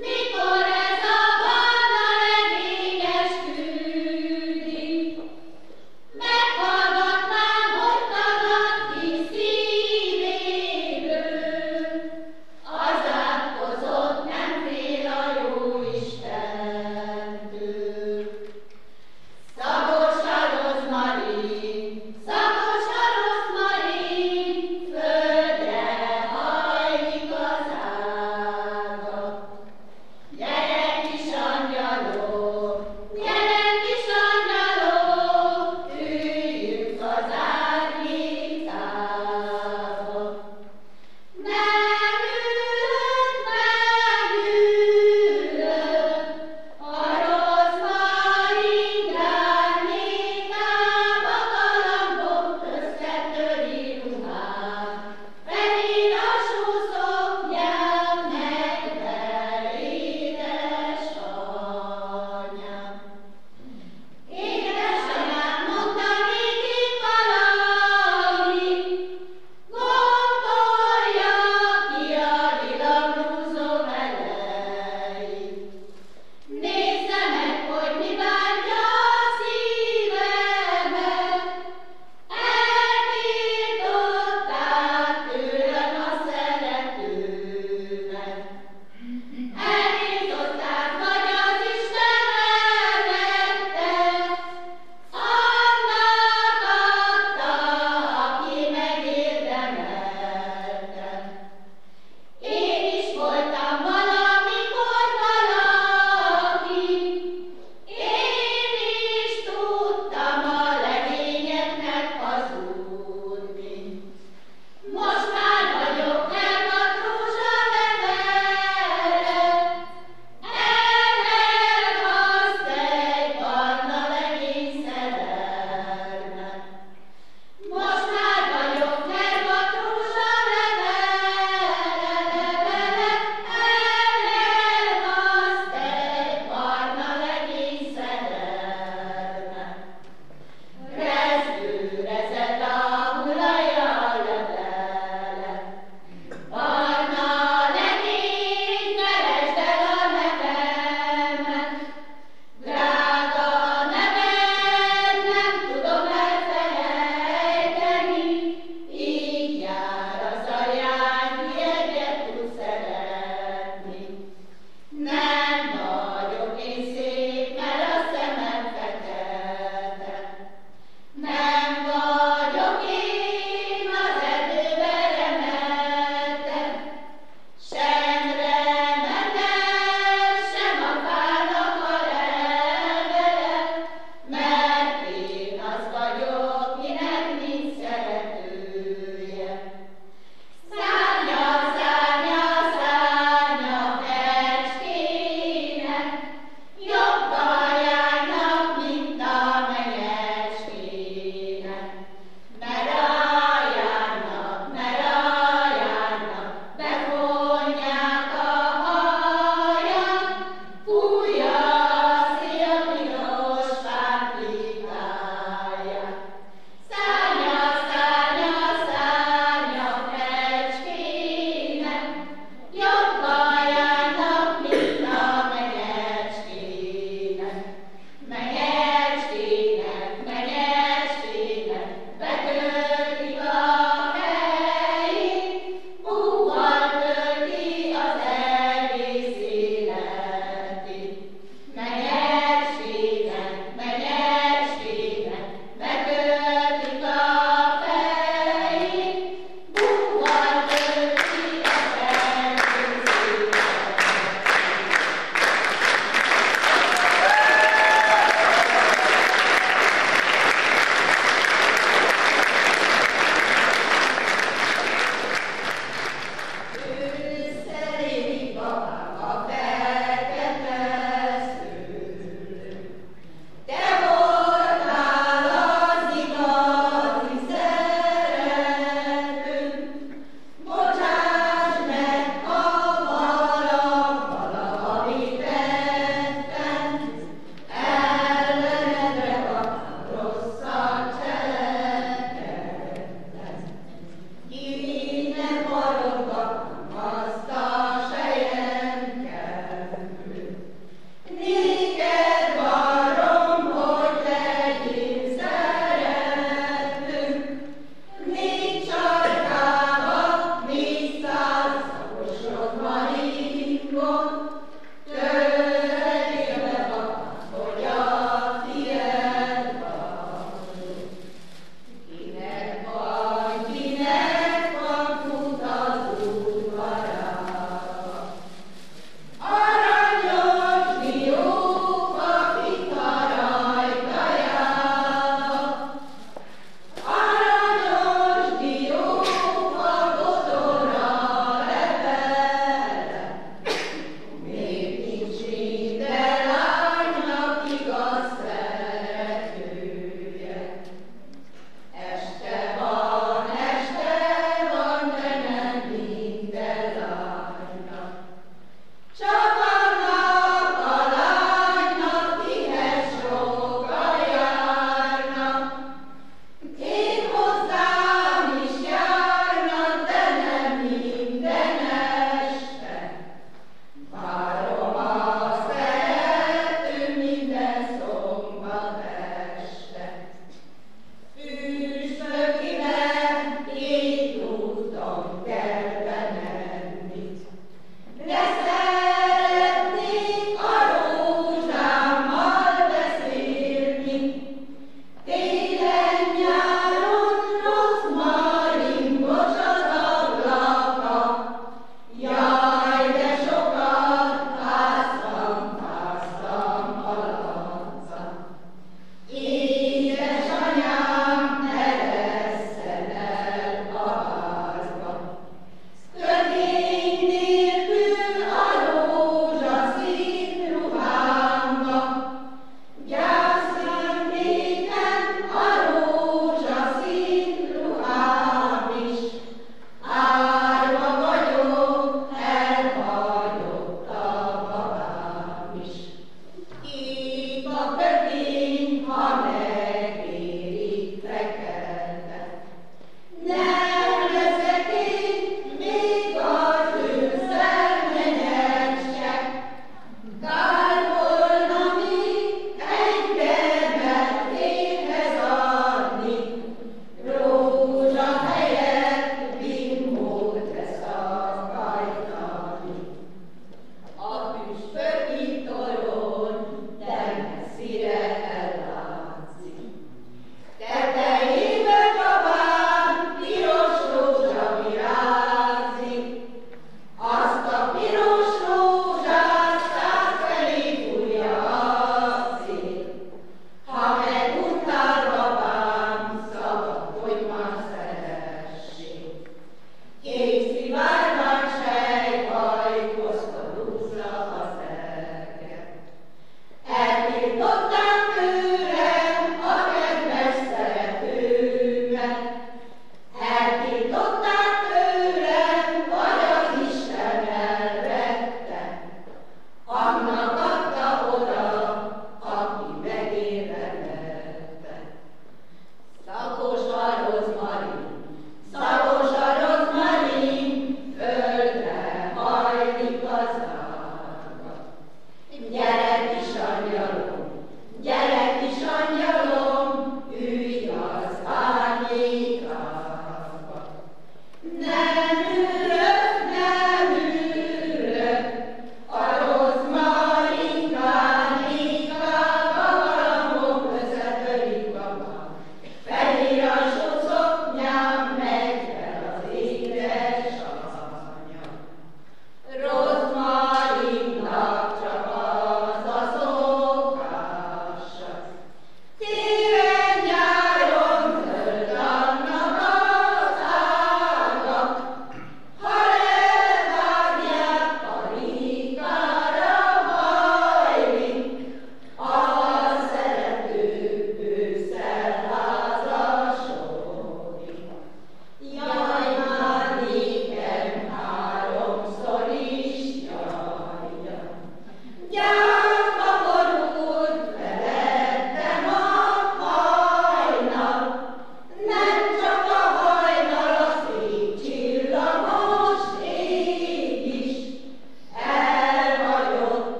Mikor ez a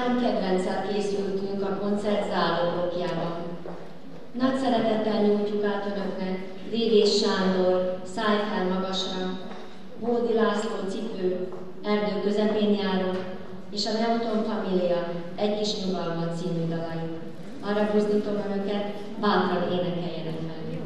3 kedvenccel készültünk a koncert zárólókjában. Nagy szeretettel nyújtjuk át Önöknek Dévés Sándor, Szállj fel magasra, Bódi László Cipő, Erdő közepén járok, és a Neoton Família Egy kis nyugalmat című dalait. Arra buzdítom Önöket, bátran énekeljenek velünk.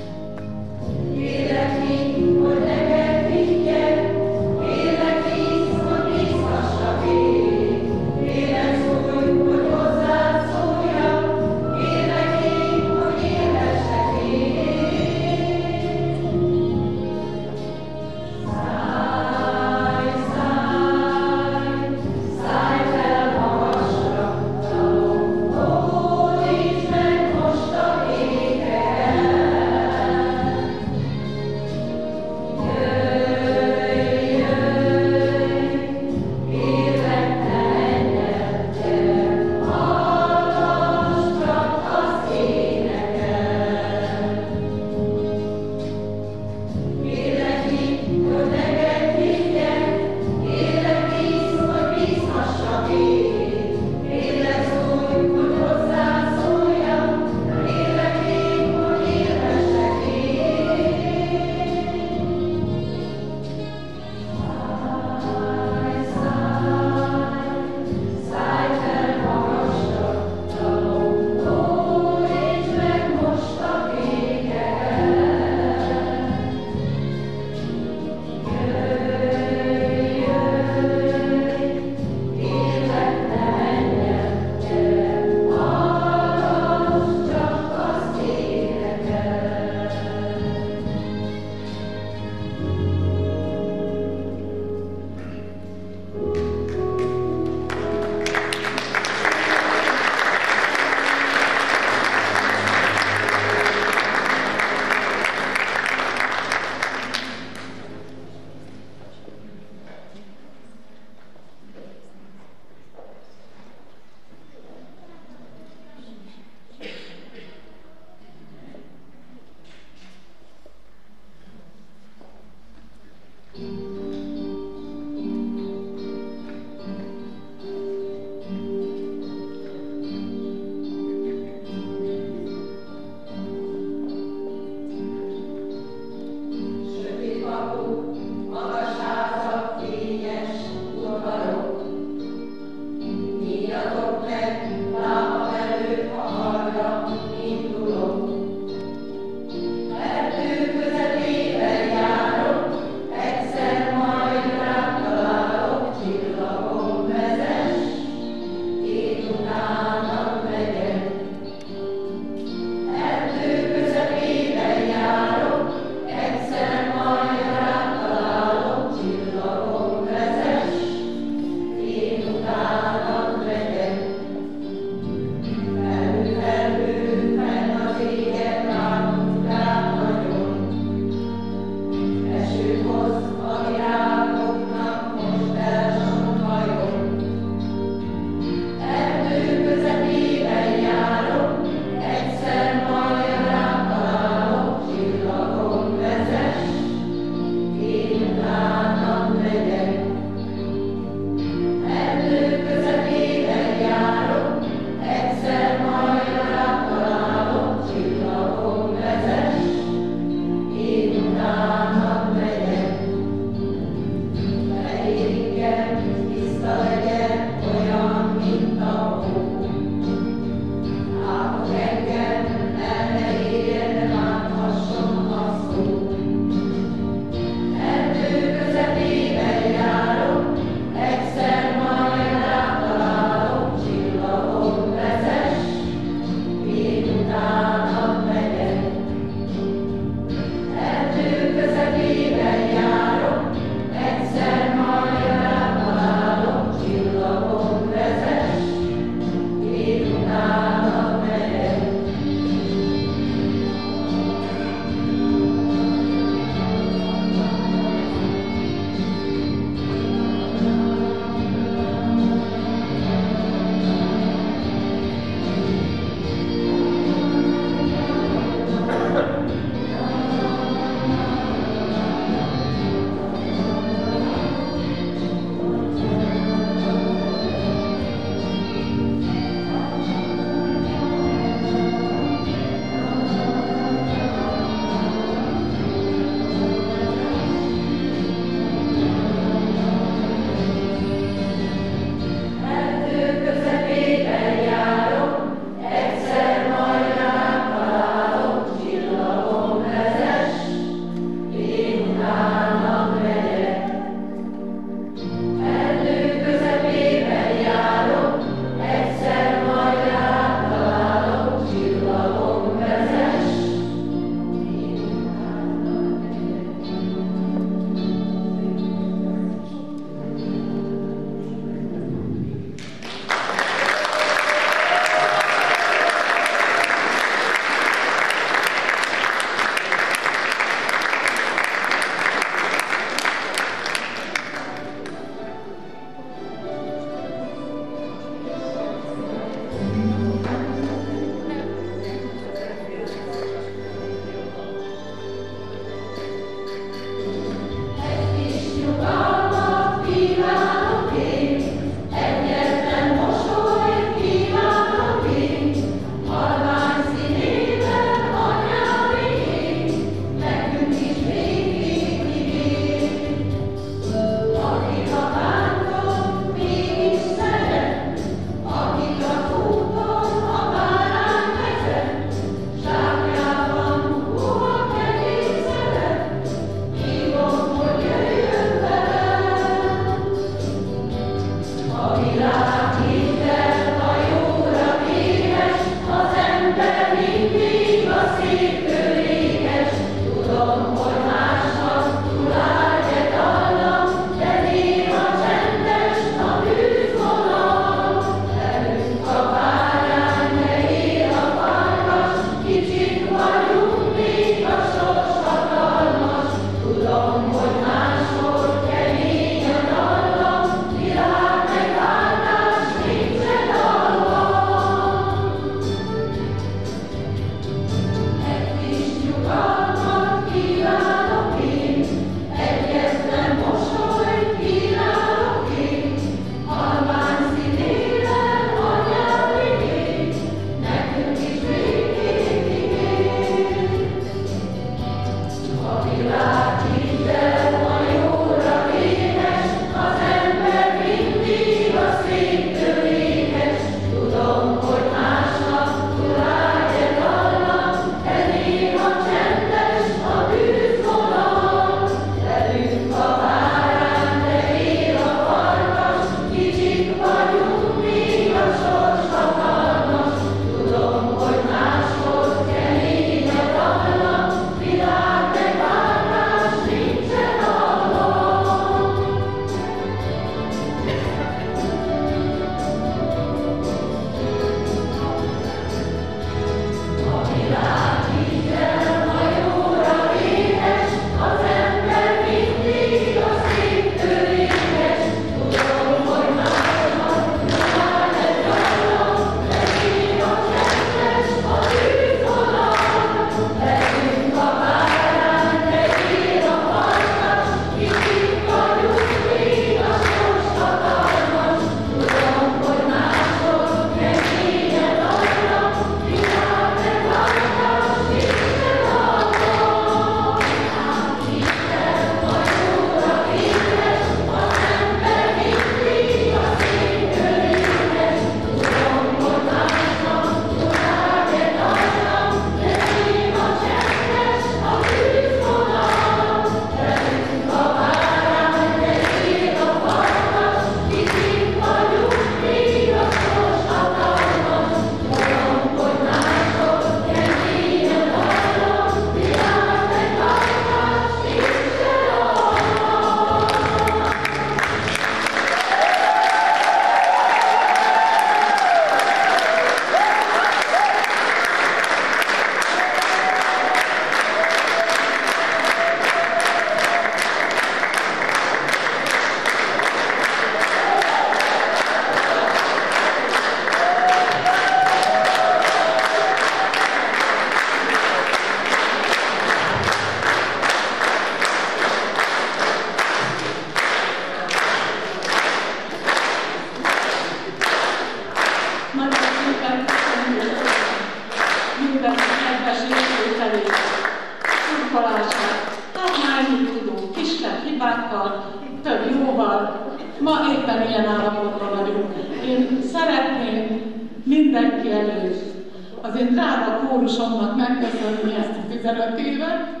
Ma éppen ilyen állapotban vagyunk. Én szeretném mindenki előtt az én drága kórusomnak megköszönni ezt a 15 évet.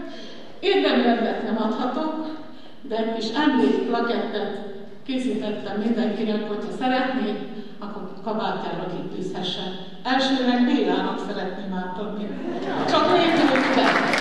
Érdemi rendet nem adhatok, de egy kis emlékplakettet készítettem mindenkinek, hogyha szeretnék, akkor kabátjára kitűzhesse. Elsőnek Bélának szeretném átadni. Csak létőkben.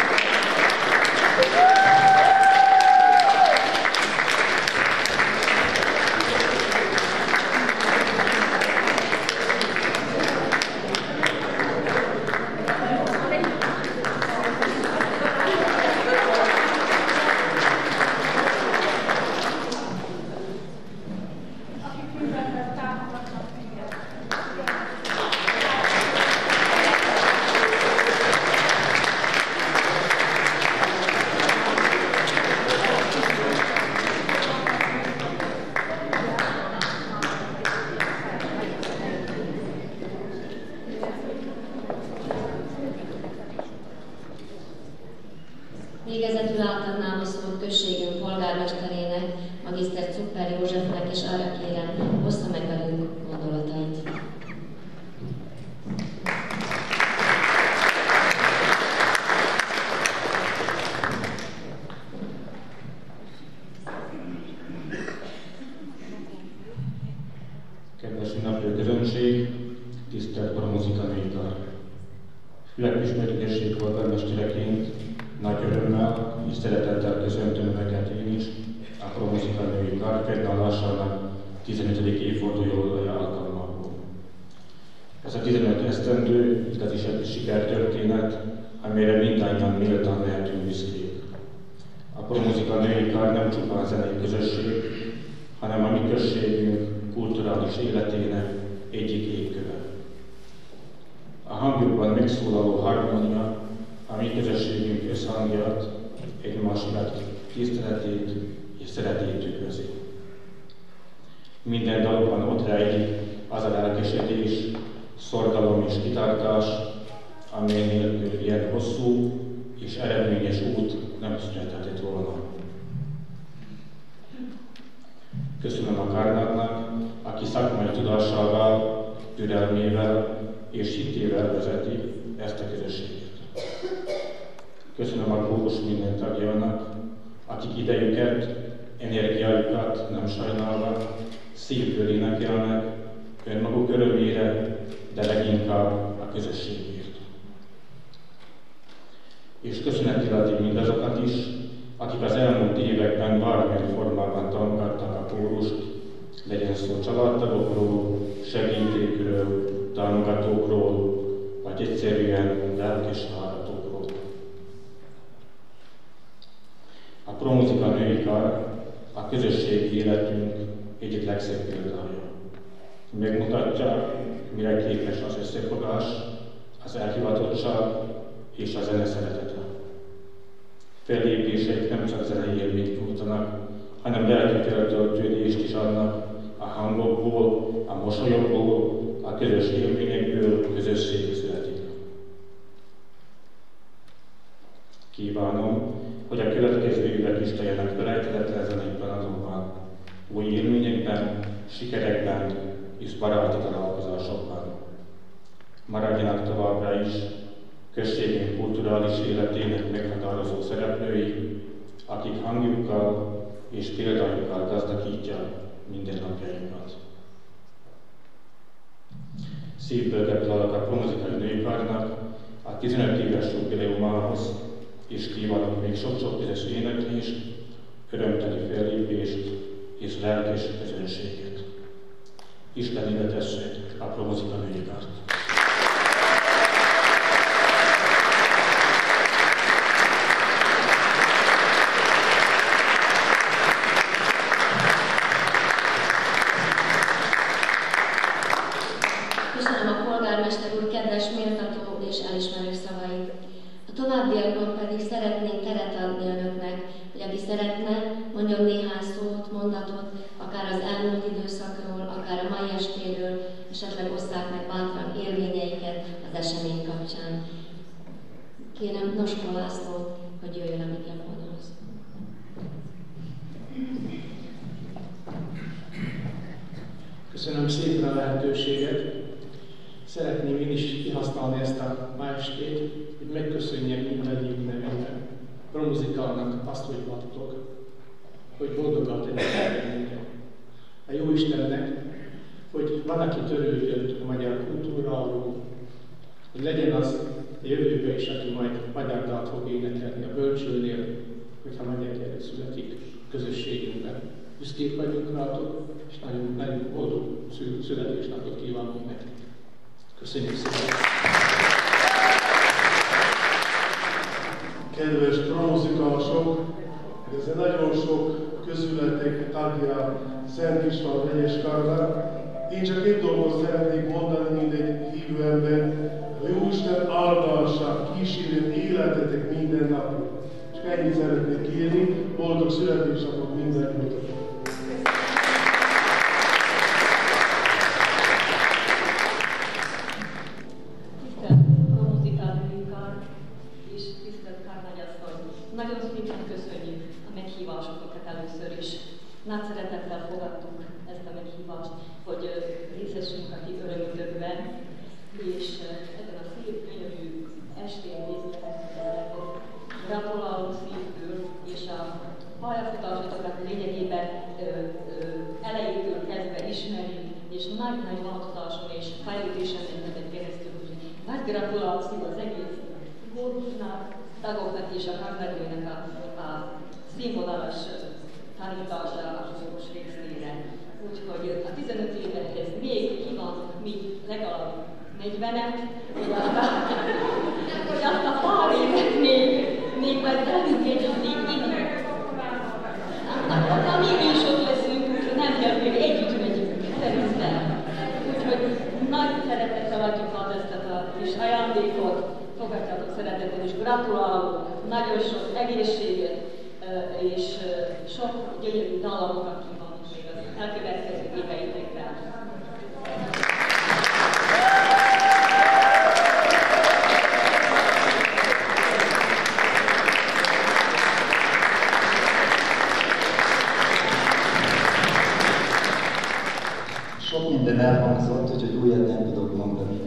Kedves ünneplő közönség, tisztelt Promuzika női kar! Fülekpüspöki polgármestereként nagy örömmel és szeretettel köszöntöm Önöket én is a Promuzika női kar fennállásának 15. évfordulója alkalmából. Ez a 15 esztendő igazi sikertörténet, amelyre mindannyian méltán lehetünk büszkék. A Promuzika női kar nem csupán zenei közösség, hanem a mi községünk kulturális életének egyik égköve. A hangjukban megszólaló harmónia a mi közösségünk összhangját, egymás iránt tiszteletét és szeretét tükrözi. Minden dalban ott rejlik az a lelkesedés, szorgalom és kitartás, amely nélkül ilyen hosszú és eredményes út nem születhetett volna. Köszönöm a Kárnátnak, aki szakmai tudásával, türelmével és hittével vezeti ezt a közösséget. Köszönöm a kórus minden tagjának, akik idejüket, energiájukat nem sajnálva, szívből énekelnek, önmaguk örömére, de leginkább a közösségért. És köszönet illeti mindazokat is, akik az elmúlt években bármilyen formában támogattak a kórust, legyen szó családtagokról, segítőkről, támogatókról, vagy egyszerűen lelkes hallgatókról. A Promuzika női kar a közösségi életünk egyik legszebb példája. Megmutatja, mire képes az összefogás, az elhivatottság és a zene szeretete. Fellépéseik nem csak zenei élményt nyújtanak, hanem lelki feltöltődést is adnak a hangokból, a mosolyokból, a közös élményekből közösség születik. Kívánom, hogy a következő évek is teljenek felejthetetlen zenei pillanatokban, új élményekben, sikerekben és baráti találkozásokban. Maradjanak továbbra is községünk kulturális életének meghatározó szereplői, akik hangjukkal és példájukkal gazdagítják mindennapjainkat. Szívből gratulálok a Promuzikai női karnak a 15 éves jubileumához, és kívánok még sok-sok közös éneklést, örömteli fellépést és lelkes közönséget. Isten illetesse a Promuzika női kart.
A továbbiakban pedig szeretnénk teret adni önöknek, hogy aki szeretne, mondjon néhány szót, mondatot, akár az elmúlt időszakról, akár a mai estéről, esetleg osszák meg bátran élményeiket az esemény kapcsán. Kérem Noskó Lászlót, hogy jöjjön a mikrofonhoz.
Köszönöm szépen a lehetőséget. Szeretném én is kihasználni ezt a ma estét, hogy megköszönjem mindannyiunk nevében Promuzikának azt, hogy vattok, hogy boldogat egyébként. A Jóistennek, hogy van, aki törődött a magyar kultúráról, hogy legyen az a jövőben is, aki majd magyar dalt fog énekelni a bölcsőnél, hogyha magyar gyerek születik közösségünkben. Büszkék vagyunk rátok, és nagyon boldog születésnapot kívánunk nektek. Köszönjük szépen!
Kedves promuzikások, ez egy nagyon sok közületek tagja Szent István vegyes karnak. Én csak egy dolgot szeretnék mondani, mint egy hívő ember. A Jóisten áldása kísérjen életetek minden nap. Csak ennyit szeretnék írni. Boldog születésnapot mindenkinek!
Nagyon szépen köszönjük a meghívásokat először is. Nagy szeretettel fogadtuk ezt a meghívást, hogy részesünk a ti örömötökben, és ezen a szép, gyönyörű estén részletek. Gratulálunk szívből, és a pályafutásokat lényegében elejétől kezdve ismerjük, és nagy változáson és fejlődésen mentek keresztül. Nagy gratuláció az egész kórusnak, tagoknak és a karmedőnek a színvonalas tanítására, a kórus részére. Úgyhogy a 15 évekhez még kívánunk mi legalább 40-et, hogy azt a pár évet még majd velünk együtt még innen. Na mi is ott leszünk, úgyhogy nem kell, még együtt megyünk szerintem. Úgyhogy nagy szeretettel adjuk át ezt a kis ajándékot, fogadjátok szeretettel, és gratulálok, nagyon sok egészséget és sok gyönyörű dallamokat kívánok még az elkövetkező éveitekre.
Sok minden elhangzott, úgyhogy újat nem tudok mondani.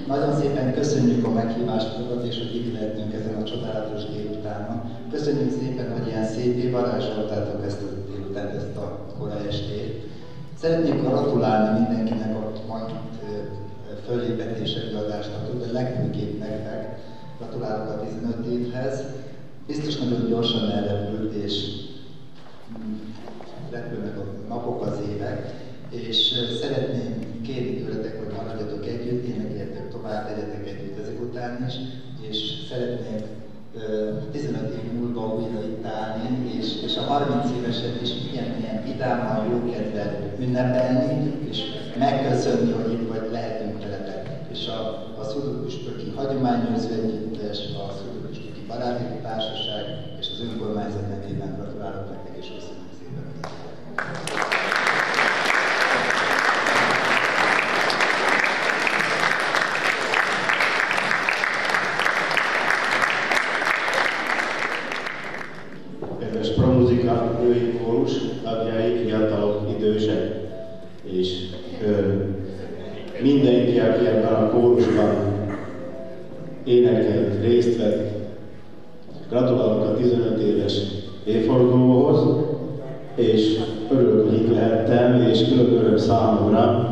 Nagyon szépen köszönjük a meghívásokat, és hogy itt lehetünk ezen a csodálatos délutánon. Köszönjük szépen, hogy ilyen szépé varázsoltátok ezt a délutánt, ezt a korai estét. Szeretnék gratulálni mindenkinek a mai föllépetésre előadásnak, de legfőképp nektek. Gratulálok a 15 évhez. Biztos nagyon gyorsan elrepült, és repülnek a napok, az évek. És szeretném kérni tőletek, hogy maradjatok együtt, énekeljetek tovább, legyetek együtt ezek után is, és szeretnék 15 év múlva újra itt állni, és a 30 éveset is ilyen vidáman, jókedvel ünnepelni, és megköszönni, hogy itt vagy lehetünk veletek. És a Szurdokpüspöki Hagyományőrző Együttes, a Szurdokpüspöki Baráti Társaság és az önkormányzat nevében gratulálok nektek, és köszönöm szépen.
Promuzika női kórus tagjai, fiatalok, idősek, és mindenki, aki ebben a kórusban énekelt, részt vett. Gratulálok a 15 éves évfordulóhoz, és örülök, hogy itt lehettem, és külön öröm számomra,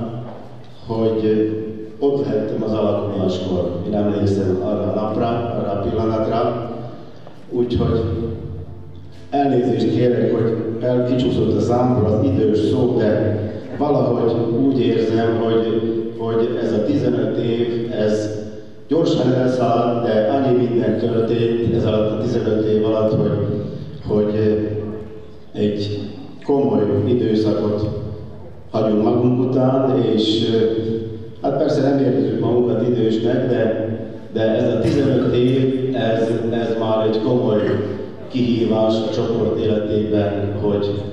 hogy ott lehettem az alakuláskor. Én emlékszem arra a napra, arra a pillanatra, úgyhogy elnézést kérek, hogy elkicsúszott a számomra az idős szó, de valahogy úgy érzem, hogy ez a 15 év, ez gyorsan elszaladt, de annyi minden történt ez alatt a 15 év alatt, hogy egy komoly időszakot hagyunk magunk után, és hát persze nem érezzük magunkat idősnek, de ez a 15 év, ez már egy komoly kihívás a csoport életében, hogy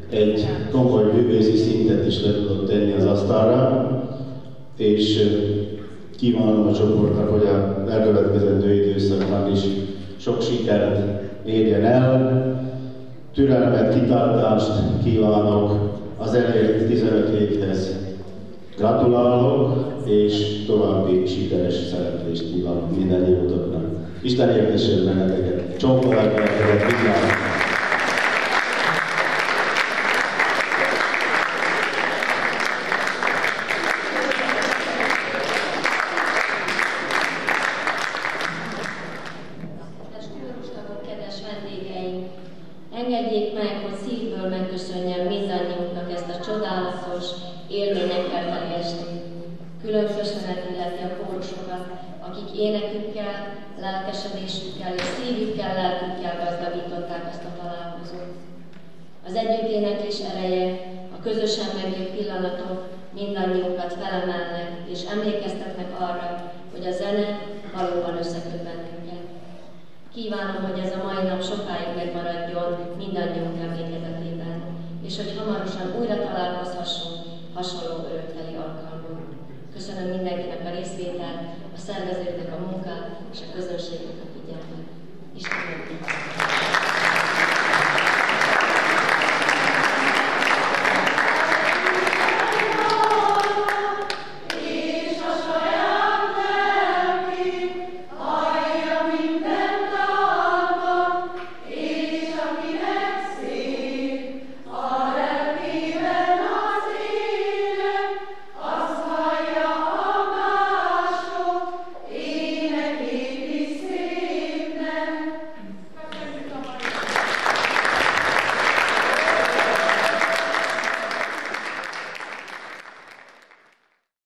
egy komoly művészi szintet is le tudott tenni az asztalra, és kívánom a csoportnak, hogy a elkövetkezendő időszakban is sok sikert érjen el, türelmet, kitartást kívánok az elért 15 évhez. Gratulálok, és további sikeres szereplést kívánok minden jótoknak. Isten értessél benneteket, csókolják benneteket, vigyázz!
Engedjék meg, hogy szívből megköszönjem mindannyiunknak ezt a csodálatos, élményekkel teli estét. Külön köszönet illeti a kórusokat, akik énekükkel, lelkesedésükkel és szívükkel, lelkükkel gazdagították ezt a találkozót. Az együtténeklés ereje, a közösen megélt pillanatok mindannyiunkat felemelnek és emlékeztetnek arra, hogy a zene valóban összeköt bennünket. Kívánom, hogy ez a mai nap sokáig megmaradjon mindannyiunk emlékezetében, és hogy hamarosan újra találkozhassunk hasonló örökteli alkalmon. Köszönöm mindenkinek a részvételt, a szervezőknek a munkát és a közönségnek a figyelmet. Isten